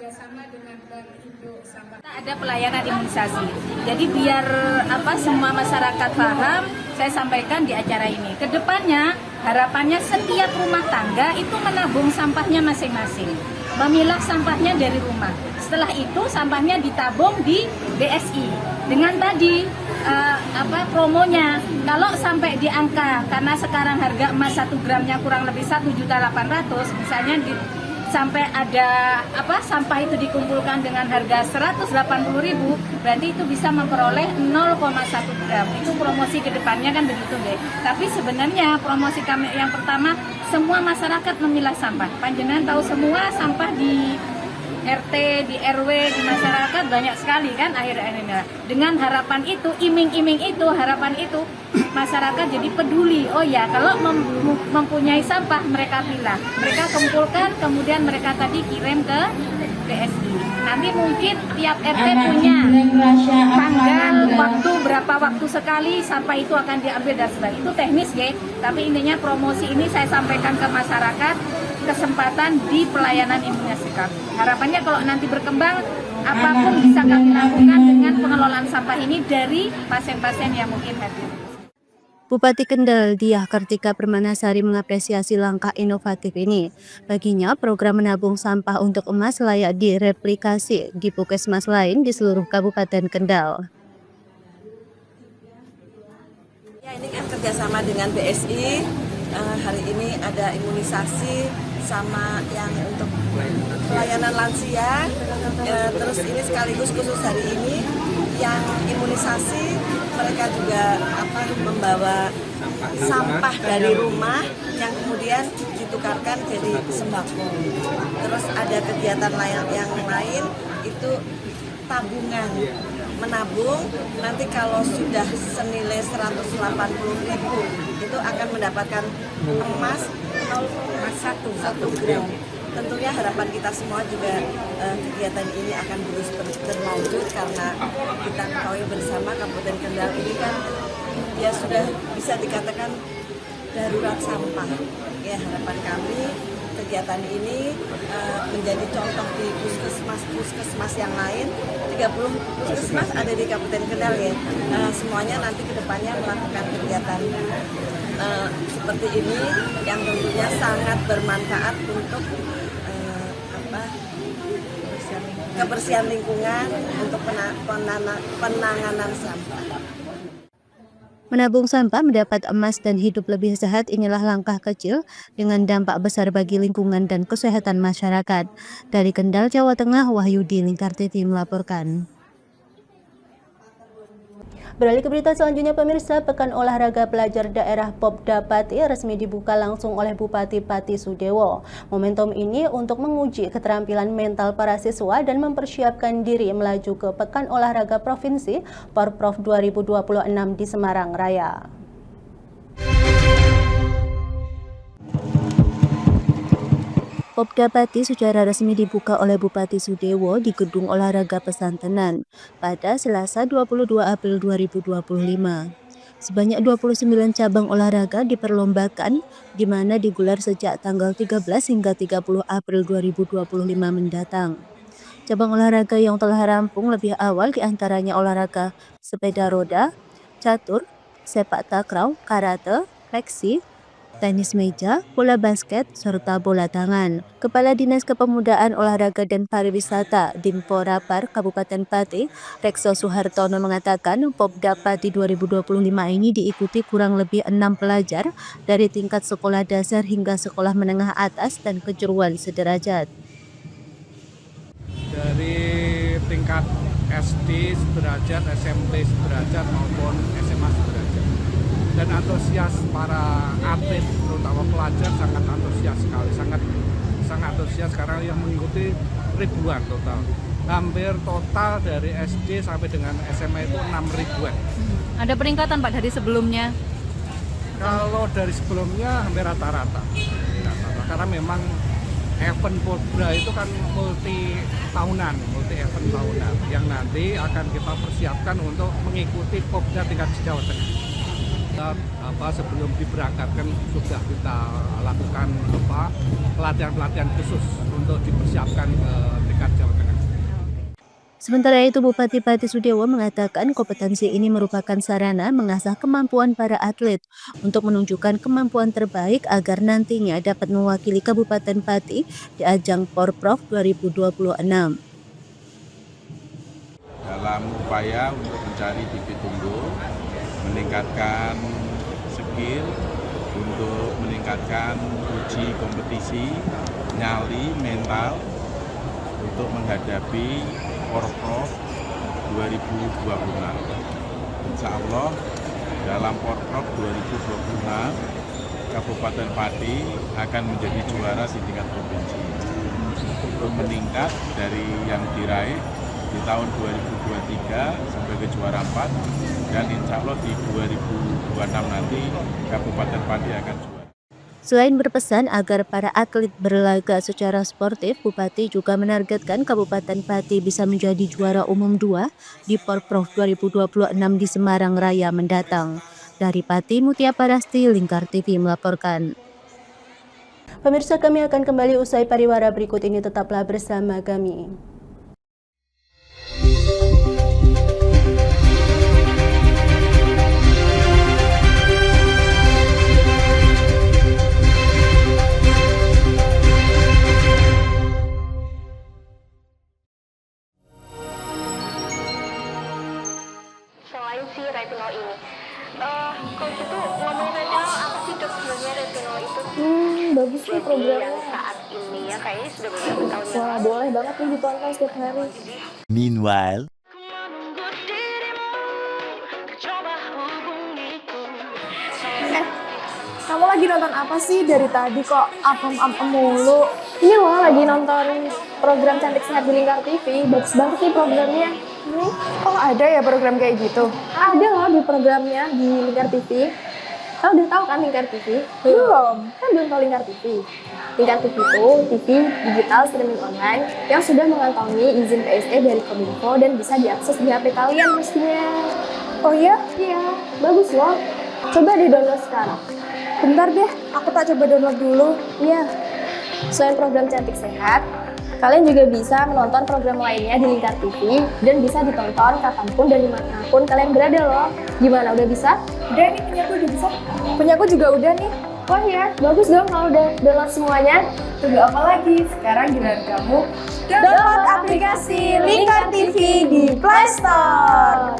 Ada pelayanan imunisasi. Jadi biar semua masyarakat paham, saya sampaikan di acara ini. Kedepannya harapannya setiap rumah tangga itu menabung sampahnya masing-masing, memilah sampahnya dari rumah. Setelah itu sampahnya ditabung di BSI dengan tadi promonya. Kalau sampai di angka, karena sekarang harga emas 1 gramnya kurang lebih 1.800.000, misalnya sampai ada sampah itu dikumpulkan dengan harga 180.000, berarti itu bisa memperoleh 0,1 gram. Itu promosi kedepannya kan begitu deh. Tapi sebenarnya promosi kami yang pertama, semua masyarakat memilah sampah. Panjenengan tahu semua sampah di RT, di RW, di masyarakat banyak sekali kan akhir-akhir ini. Dengan harapan itu, iming-iming itu, harapan itu, masyarakat jadi peduli. Oh ya, kalau mempunyai sampah mereka pilah, mereka kumpulkan, kemudian mereka tadi kirim ke BSI. Nanti mungkin tiap RT punya tanggal, waktu, berapa waktu sekali sampah itu akan diambil dan sebagainya. Itu teknis ya, tapi intinya promosi ini saya sampaikan ke masyarakat, kesempatan di pelayanan imunisasi kami. Harapannya kalau nanti berkembang, apapun bisa kami lakukan dengan pengelolaan sampah ini dari pasien-pasien yang mungkin hadir. Bupati Kendal Diah Kartika Permanasari mengapresiasi langkah inovatif ini. Baginya, program menabung sampah untuk emas layak direplikasi di Pokesmas lain di seluruh Kabupaten Kendal. Ya, ini kan kerjasama dengan BSI. Hari ini ada imunisasi sama yang untuk pelayanan lansia. Terus ini sekaligus khusus hari ini yang imunisasi mereka juga membawa sampah dari rumah yang kemudian ditukarkan jadi sembako. Terus ada kegiatan yang lain itu tabungan, menabung, nanti kalau sudah senilai 180.000 itu akan mendapatkan emas 0,1 gram. Tentunya harapan kita semua juga kegiatan ini akan terus berlanjut karena kita ketahui bersama Kabupaten Kendal ini kan ya sudah bisa dikatakan darurat sampah. Ya, harapan kami kegiatan ini menjadi contoh di puskesmas yang lain. 30 puskesmas ada di Kabupaten Kendal ya. Semuanya nanti kedepannya melakukan kegiatan seperti ini yang tentunya sangat bermanfaat untuk kebersihan lingkungan, untuk penanganan sampah. Menabung sampah, mendapat emas dan hidup lebih sehat inilah langkah kecil dengan dampak besar bagi lingkungan dan kesehatan masyarakat. Dari Kendal, Jawa Tengah, Wahyudi, Lingkar TV melaporkan. Beralih ke berita selanjutnya pemirsa, Pekan Olahraga Pelajar Daerah Popda Pati resmi dibuka langsung oleh Bupati Pati Sudewo. Momentum ini untuk menguji keterampilan mental para siswa dan mempersiapkan diri melaju ke Pekan Olahraga Provinsi Porprov 2026 di Semarang Raya. Popda Pati secara resmi dibuka oleh Bupati Sudewo di Gedung Olahraga Pesantenan pada Selasa 22 April 2025. Sebanyak 29 cabang olahraga diperlombakan, di mana digelar sejak tanggal 13 hingga 30 April 2025 mendatang. Cabang olahraga yang telah rampung lebih awal diantaranya olahraga sepeda roda, catur, sepak takraw, karate, fleksi, tenis meja, bola basket, serta bola tangan. Kepala Dinas Kepemudaan, Olahraga dan Pariwisata Dimporapar Kabupaten Pati, Rekso Suhartono mengatakan Popda Pati 2025 ini diikuti kurang lebih 6 pelajar dari tingkat sekolah dasar hingga sekolah menengah atas dan kejuruan sederajat. Dari tingkat SD sederajat, SMP sederajat maupun SMA sederajat. Dan antusias para atlet, terutama pelajar sangat antusias sekali, sangat antusias karena yang mengikuti ribuan total. Hampir total dari SD sampai dengan SMA itu 6 ribuan. Ada peningkatan Pak dari sebelumnya? Kalau dari sebelumnya hampir rata-rata. Karena memang event Popda itu kan multi event tahunan yang nanti akan kita persiapkan untuk mengikuti Popda tingkat Jawa Tengah. Sebelum diberangkatkan sudah kita lakukan pelatihan khusus untuk dipersiapkan ke tingkat Jawa Tengah. Sementara itu Bupati Pati Sudewo mengatakan kompetensi ini merupakan sarana mengasah kemampuan para atlet untuk menunjukkan kemampuan terbaik agar nantinya dapat mewakili Kabupaten Pati di ajang Porprov 2026. Dalam upaya untuk mencari bibit unggul, meningkatkan skill, untuk meningkatkan uji kompetisi, nyali, mental, untuk menghadapi Porprov 2026. Insya Allah dalam Porprov 2026, Kabupaten Pati akan menjadi juara di tingkat provinsi. Untuk meningkat dari yang diraih di tahun 2023 sampai ke juara 4, dan insya Allah di 2026 nanti Kabupaten Pati akan juara. Selain berpesan agar para atlet berlaga secara sportif, Bupati juga menargetkan Kabupaten Pati bisa menjadi juara umum 2 di Porprov 2026 di Semarang Raya mendatang. Dari Pati, Mutia Parasti, Lingkar TV melaporkan. Pemirsa, kami akan kembali usai pariwara berikut ini, tetaplah bersama kami. Selain si retinol ini, kalau gitu ngomongin retinol, apa sih dok sebenarnya retinol itu? Bagus nih programnya. Yang saat ini ya kayaknya sudah beberapa tahun yang Wah, lalu. boleh banget nih ditonton setiap hari. Meanwhile, Kamu lagi nonton apa sih dari tadi kok apem-apem mulu? Ini loh lagi nonton program Cantik Sehat di Lingkar TV. Bagus banget nih programnya. Oh ada ya program kayak gitu? Ada loh di programnya di Lingkar TV. Kau udah tahu kan Lingkar TV? Belum. Kan belum tahu Lingkar TV. Lingkar TV itu TV digital streaming online yang sudah mengantongi izin PSE dari Kominfo dan bisa diakses di HP kalian mestinya. Oh iya? Iya, bagus loh. Coba di-download sekarang. Bentar deh, aku tak coba download dulu. Iya. Selain program Cantik Sehat, kalian juga bisa menonton program lainnya di Lingkar TV dan bisa ditonton kapanpun dan dimanapun kalian berada loh. Gimana, udah bisa? Udah nih, punyaku udah bisa. Punyaku juga udah nih. Wah ya, bagus dong kalau udah download semuanya. Tunggu apa lagi? Sekarang giliran kamu download aplikasi Lingkar TV di Play Store.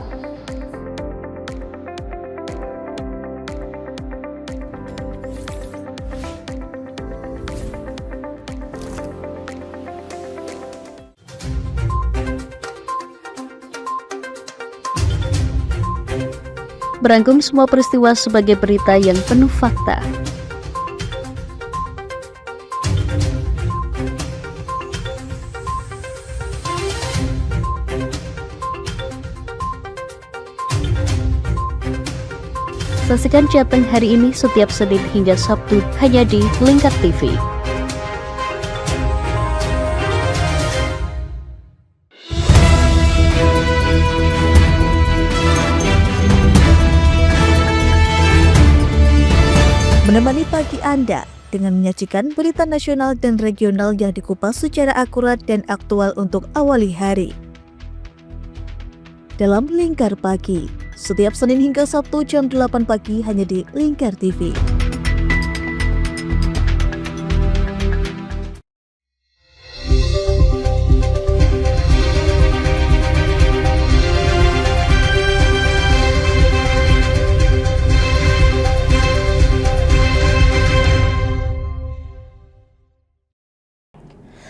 Merangkum semua peristiwa sebagai berita yang penuh fakta. Saksikan Jateng hari ini setiap Senin hingga Sabtu hanya di Lingkar TV. Menemani pagi Anda dengan menyajikan berita nasional dan regional yang dikupas secara akurat dan aktual untuk awali hari. Dalam Lingkar Pagi, setiap Senin hingga Sabtu jam 8 pagi hanya di Lingkar TV.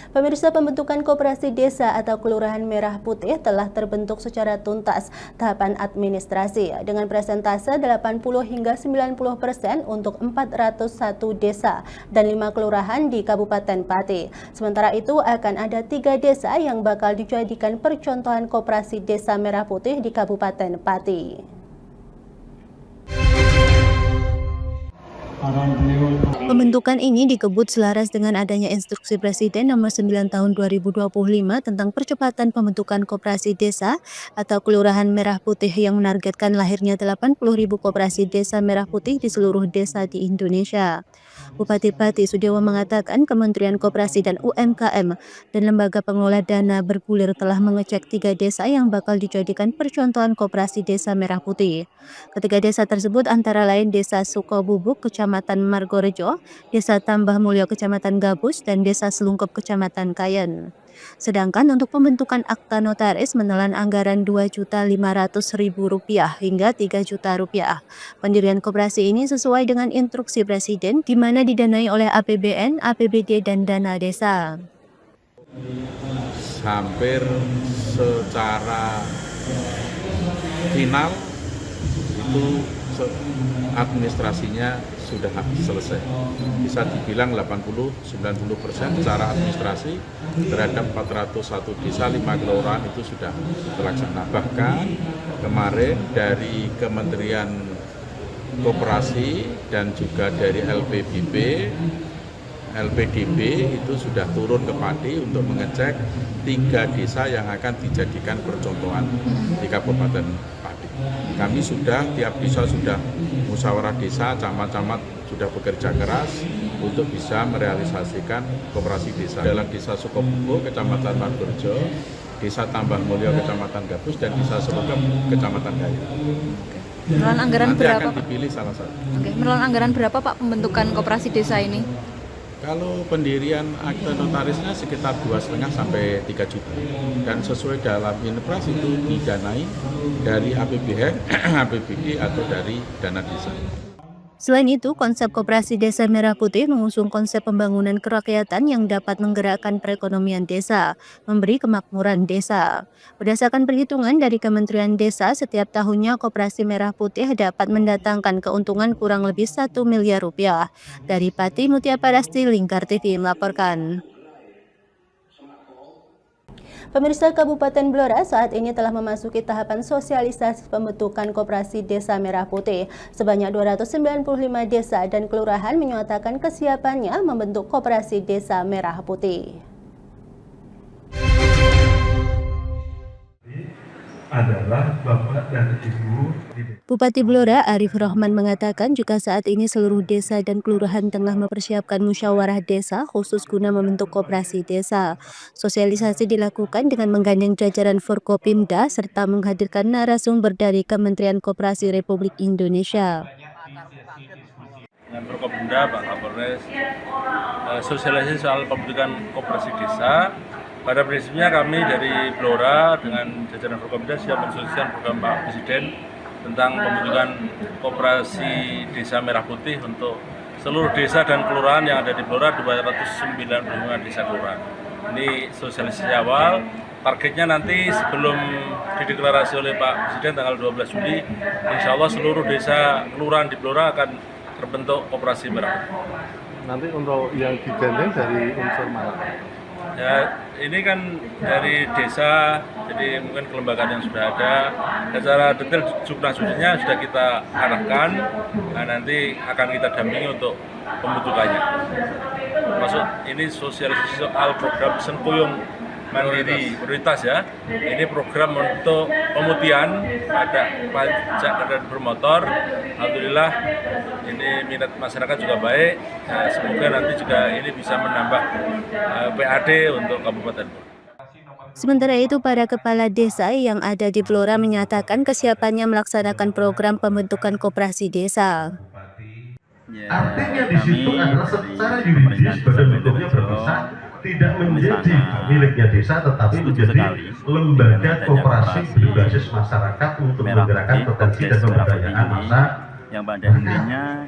Pemirsa, pembentukan Koperasi Desa atau Kelurahan Merah Putih telah terbentuk secara tuntas tahapan administrasi dengan persentase 80 hingga 90% untuk 401 desa dan 5 kelurahan di Kabupaten Pati. Sementara itu akan ada 3 desa yang bakal dijadikan percontohan Koperasi Desa Merah Putih di Kabupaten Pati. Pembentukan ini dikebut selaras dengan adanya Instruksi Presiden Nomor 9 Tahun 2025 tentang percepatan pembentukan koperasi desa atau Kelurahan Merah Putih yang menargetkan lahirnya 80.000 koperasi desa merah putih di seluruh desa di Indonesia. Bupati Pati Sudewo mengatakan Kementerian Koperasi dan UMKM dan Lembaga Pengelola Dana Bergulir telah mengecek 3 desa yang bakal dijadikan percontohan koperasi desa merah putih. Ketiga desa tersebut antara lain Desa Sukobubuk, Kecamatan Margorejo, Desa Tambah Mulyo, Kecamatan Gabus, dan Desa Selungkup, Kecamatan Kayen. Sedangkan untuk pembentukan akta notaris menelan anggaran Rp2.500.000 hingga Rp3 juta. Pendirian koperasi ini sesuai dengan instruksi Presiden di mana didanai oleh APBN, APBD, dan dana desa. Hampir secara final itu administrasinya sudah selesai. Bisa dibilang 80-90% secara administrasi terhadap 401 desa 5 kelurahan itu sudah terlaksana. Bahkan kemarin dari Kementerian Koperasi dan juga dari LPDB itu sudah turun ke Pati untuk mengecek 3 desa yang akan dijadikan percontohan di Kabupaten Pati. Kami sudah, tiap desa sudah musyawarah desa, camat-camat sudah bekerja keras untuk bisa merealisasikan koperasi desa. Dalam Desa Sukobubuk, Kecamatan Margorejo, Desa Tambah Mulyo, Kecamatan Gabus, dan Desa Selungkup, Kecamatan Kayen. Menelan anggaran Nanti berapa, akan Pak? dipilih salah satu. Oke, menelan anggaran berapa, Pak, pembentukan koperasi desa ini? Kalau pendirian akte notarisnya sekitar 2,5 sampai 3 juta. Dan sesuai dalam inpres itu didanai dari APBN, APBD atau dari dana desa. Selain itu, konsep Koperasi Desa Merah Putih mengusung konsep pembangunan kerakyatan yang dapat menggerakkan perekonomian desa, memberi kemakmuran desa. Berdasarkan perhitungan dari Kementerian Desa, setiap tahunnya Koperasi Merah Putih dapat mendatangkan keuntungan kurang lebih 1 miliar rupiah. Dari Pati Mutia Parasti, Lingkar TV melaporkan. Pemirsa, Kabupaten Blora saat ini telah memasuki tahapan sosialisasi pembentukan Koperasi Desa Merah Putih. Sebanyak 295 desa dan kelurahan menyatakan kesiapannya membentuk Koperasi Desa Merah Putih. Adalah Bapak dan Ibu. Bupati Blora Arif Rohman mengatakan juga saat ini seluruh desa dan kelurahan tengah mempersiapkan musyawarah desa khusus guna membentuk koperasi desa. Sosialisasi dilakukan dengan menggandeng jajaran Forkopimda serta menghadirkan narasumber dari Kementerian Koperasi Republik Indonesia. Dengan Forkopimda, Pak Kapolres, sosialisasi soal pembentukan koperasi desa. Pada prinsipnya kami dari Blora dengan jajaran Forkopimda siap mensosialisasikan program Pak Presiden tentang pembentukan Koperasi Desa Merah Putih untuk seluruh desa dan kelurahan yang ada di Blora, 295 desa kelurahan. Ini sosialisasi awal, targetnya nanti sebelum dideklarasi oleh Pak Presiden tanggal 12 Juli, insya Allah seluruh desa kelurahan di Blora akan terbentuk Koperasi Merah Putih. Nanti untuk yang digandeng dari unsur mana? Ya, ini kan dari desa, jadi mungkin kelembagaan yang sudah ada. Secara detail jumlah-jumlahnya sudah kita arahkan, nah nanti akan kita dampingi untuk pembentukannya. Maksud ini sosialisasi soal program Sengkuyung Mandiri prioritas ya. Ini program untuk pemutihan pada pajak kendaraan bermotor. Alhamdulillah ini minat masyarakat juga baik. Nah, semoga nanti juga ini bisa menambah PAD untuk Kabupaten Blora. Sementara itu, para kepala desa yang ada di Blora menyatakan kesiapannya melaksanakan program pembentukan koperasi desa. Artinya di situ adalah secara yuridis badan hukumnya berpisah, tidak menjadi miliknya desa tetapi menjadi lembaga koperasi berbasis masyarakat untuk menggerakkan potensi dan pemberdayaan massa yang pada intinya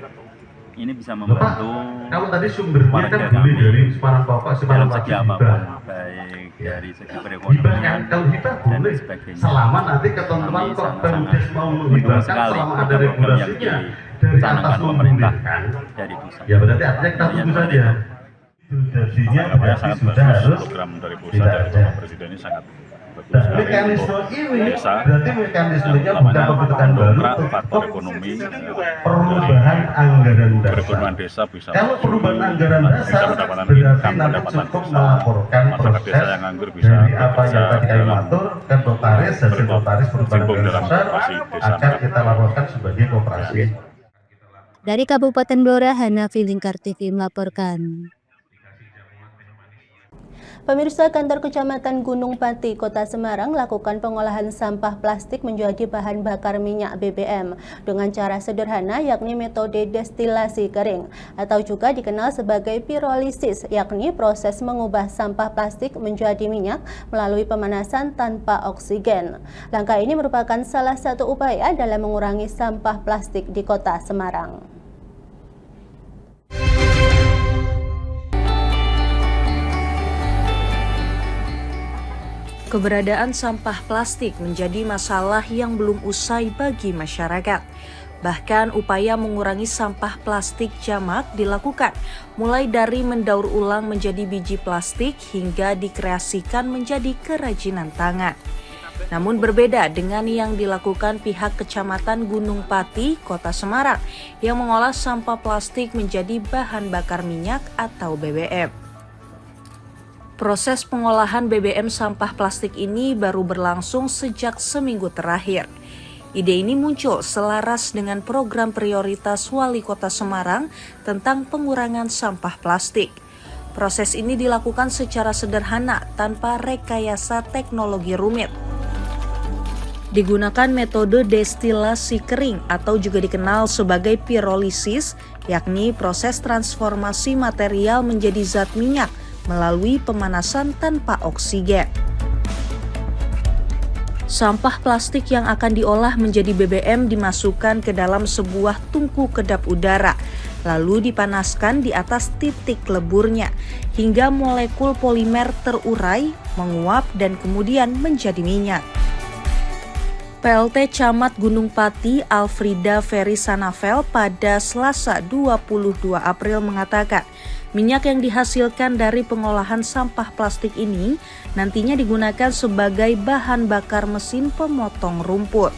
ini bisa membantu. Kalau tadi sumbernya kan boleh dari Semarang Bapak, Semarang segi Wajib apapun, baik dari segi perekonomian kalau hibah dan boleh sebagainya. selama nanti ketentuan Pemdes mau menghibahkan selama ada regulasinya dari atas membolehkan dari pusat. Ya berarti artinya kita tunggu saja. Jadinya berarti sudah harus program dari pusat dari Bapak Presiden ini sangat bagus. Nah, mekanisme ini berarti mekanismenya bukan pembentukan baru faktor ekonomi, perubahan anggaran dasar. perekonomian desa bisa. Kalau perubahan anggaran dasar mendapatkan berarti income, nanti pendapatan cukup desa. melaporkan Masyarakat proses desa yang nganggur bisa dari apa yang tadi kami dalam atur ke notaris, hasil notaris perubahan anggaran dalam dasar koperasi desa akan kita laporkan sebagai koperasi. Dari Kabupaten Blora, Hanafi, Lingkar TV melaporkan. Pemirsa, kantor Kecamatan Gunung Pati, Kota Semarang lakukan pengolahan sampah plastik menjadi bahan bakar minyak BBM dengan cara sederhana, yakni metode destilasi kering atau juga dikenal sebagai pirolisis, yakni proses mengubah sampah plastik menjadi minyak melalui pemanasan tanpa oksigen. Langkah ini merupakan salah satu upaya dalam mengurangi sampah plastik di Kota Semarang. Keberadaan sampah plastik menjadi masalah yang belum usai bagi masyarakat. Bahkan upaya mengurangi sampah plastik jamak dilakukan, mulai dari mendaur ulang menjadi biji plastik hingga dikreasikan menjadi kerajinan tangan. Namun berbeda dengan yang dilakukan pihak Kecamatan Gunung Pati, Kota Semarang, yang mengolah sampah plastik menjadi bahan bakar minyak atau BBM. Proses pengolahan BBM sampah plastik ini baru berlangsung sejak seminggu terakhir. Ide ini muncul selaras dengan program prioritas Wali Kota Semarang tentang pengurangan sampah plastik. Proses ini dilakukan secara sederhana tanpa rekayasa teknologi rumit. Digunakan metode destilasi kering atau juga dikenal sebagai pirolisis, yakni proses transformasi material menjadi zat minyak melalui pemanasan tanpa oksigen. Sampah plastik yang akan diolah menjadi BBM dimasukkan ke dalam sebuah tungku kedap udara, lalu dipanaskan di atas titik leburnya, hingga molekul polimer terurai, menguap, dan kemudian menjadi minyak. PLT Camat Gunung Pati Alfrida Ferry Sanafel pada Selasa 22 April mengatakan, minyak yang dihasilkan dari pengolahan sampah plastik ini nantinya digunakan sebagai bahan bakar mesin pemotong rumput.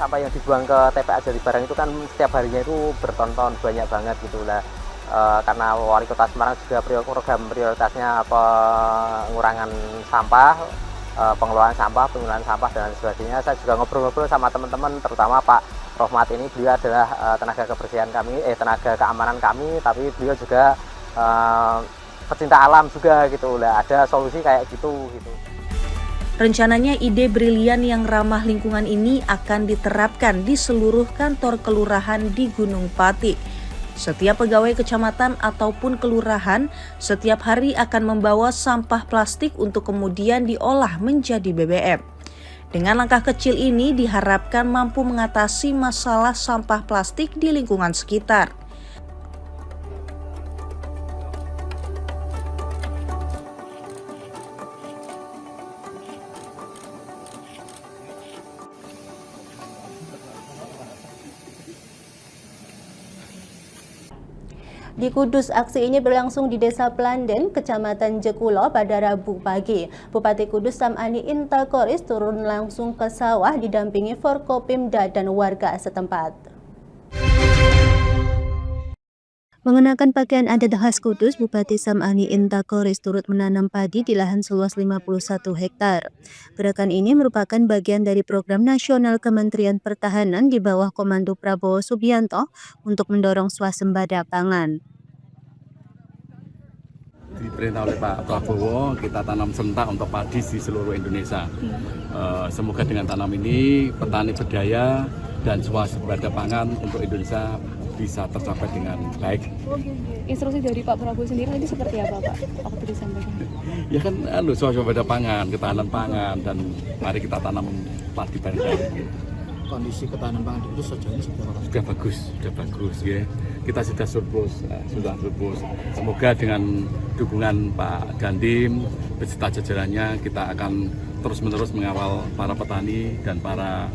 Sampah yang dibuang ke TPA Jatibarang itu kan setiap harinya itu bertonton, banyak banget gitu lah. Karena Wali Kota Semarang juga program prioritasnya pengurangan sampah, pengelolaan sampah, penggunaan sampah dan sebagainya. Saya juga ngobrol-ngobrol sama teman-teman, terutama Pak Rohmat ini, beliau adalah tenaga kebersihan kami, tenaga keamanan kami, tapi beliau juga pecinta alam juga gitu lah. Ada solusi kayak gitu. Rencananya ide brilian yang ramah lingkungan ini akan diterapkan di seluruh kantor kelurahan di Gunung Pati. Setiap pegawai kecamatan ataupun kelurahan setiap hari akan membawa sampah plastik untuk kemudian diolah menjadi BBM. Dengan langkah kecil ini diharapkan mampu mengatasi masalah sampah plastik di lingkungan sekitar. Di Kudus, aksi ini berlangsung di Desa Pelanden, Kecamatan Jekulo pada Rabu pagi. Bupati Kudus Sam'ani Intakoris turun langsung ke sawah didampingi Forkopimda dan warga setempat. Mengenakan pakaian adat khas Kudus, Bupati Sam'ani Intakoris turut menanam padi di lahan seluas 51 hektar. Gerakan ini merupakan bagian dari program nasional Kementerian Pertahanan di bawah Komando Prabowo Subianto untuk mendorong swasembada pangan. Diperintah oleh Pak Prabowo, kita tanam serentak untuk padi di seluruh Indonesia. Semoga dengan tanam ini petani berdaya dan swasembada pangan untuk Indonesia bisa tercapai dengan baik. Instruksi dari Pak Prabowo sendiri tadi seperti apa Pak waktu disampaikan? Ya kan swasembada pangan, ketahanan pangan, dan mari kita tanam padi bareng-bareng. Kondisi ketahanan pangan itu sejauh ini sudah bagus ya. Kita sudah surplus. Semoga dengan dukungan Pak Dandim beserta jajarannya kita akan terus-menerus mengawal para petani dan para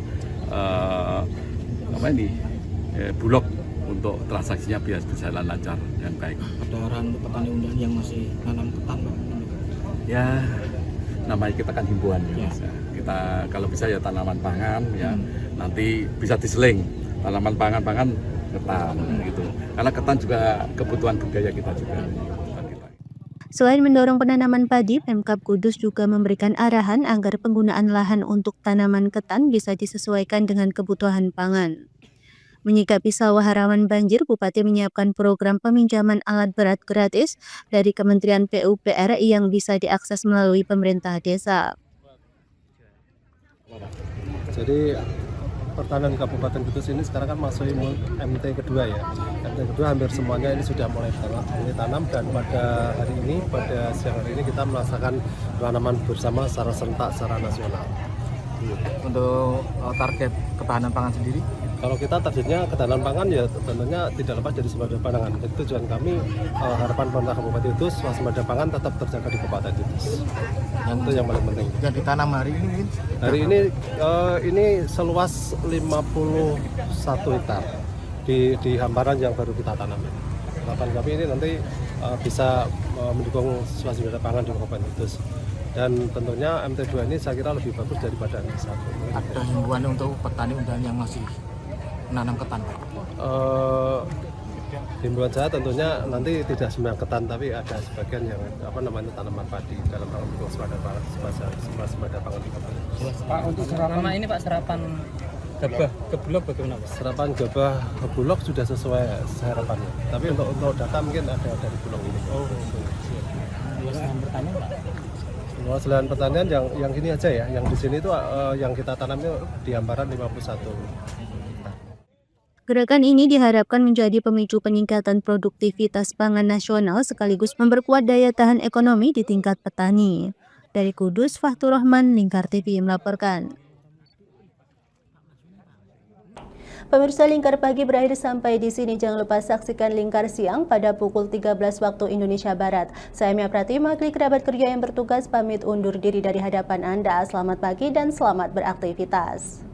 bulog untuk transaksinya biar berjalan lancar dan baik. Ada arahan untuk petani undangan yang masih nanam ketan, Pak? Ya, namanya kita kan himbauan ya. Kita kalau bisa ya tanaman pangan ya. Nanti bisa diseling tanaman pangan ketan gitu. Karena ketan juga kebutuhan budaya kita juga. Selain mendorong penanaman padi, Pemkab Kudus juga memberikan arahan agar penggunaan lahan untuk tanaman ketan bisa disesuaikan dengan kebutuhan pangan. Menyikapi sawah rawan banjir, Bupati menyiapkan program peminjaman alat berat gratis dari Kementerian PUPR yang bisa diakses melalui pemerintah desa. Jadi pertanian di Kabupaten Kudus ini sekarang kan masuk MT kedua ya. MT kedua hampir semuanya ini sudah mulai tanam, dan pada hari ini, pada siang hari ini kita melaksanakan penanaman bersama secara serentak secara nasional. Untuk target ketahanan pangan sendiri? Kalau kita targetnya ketahanan pangan ya tentunya tidak lepas dari swasembada pangan. Jadi tujuan kami, harapan pemerintah Kabupaten Kudus, swasembada pangan tetap terjaga di Kabupaten Kudus. Itu yang paling penting. Yang ditanam hari ini? Hari ini seluas 51 hektar di hamparan yang baru kita tanam. Harapan kami ini nanti bisa mendukung swasembada pangan di Kabupaten Kudus. Dan tentunya MT2 ini saya kira lebih bagus daripada MT1. Ada himbauan untuk petani undangan yang masih menanam ketan? Himbauan saya tentunya nanti tidak semua ketan, tapi ada sebagian yang tanaman padi dalam rangka mendukung swasembada pangan di Kabupaten. Pak, untuk serapan ini Pak, serapan gabah ke Bulog bagaimana Pak? Serapan gabah ke Bulog sudah sesuai harapannya. Tapi untuk data mungkin ada dari Bulog ini. Luasan pertanian Pak? Luas lahan pertanian yang ini aja ya, yang di sini itu yang kita tanam itu di hamparan 51. Gerakan ini diharapkan menjadi pemicu peningkatan produktivitas pangan nasional sekaligus memperkuat daya tahan ekonomi di tingkat petani. Dari Kudus, Fahtur Rahman, Lingkar TV melaporkan. Pemirsa, Lingkar Pagi berakhir sampai di sini. Jangan lupa saksikan Lingkar Siang pada pukul 13 waktu Indonesia Barat. Saya Mia Pratima, kerabat kerja yang bertugas pamit undur diri dari hadapan Anda. Selamat pagi dan selamat beraktivitas.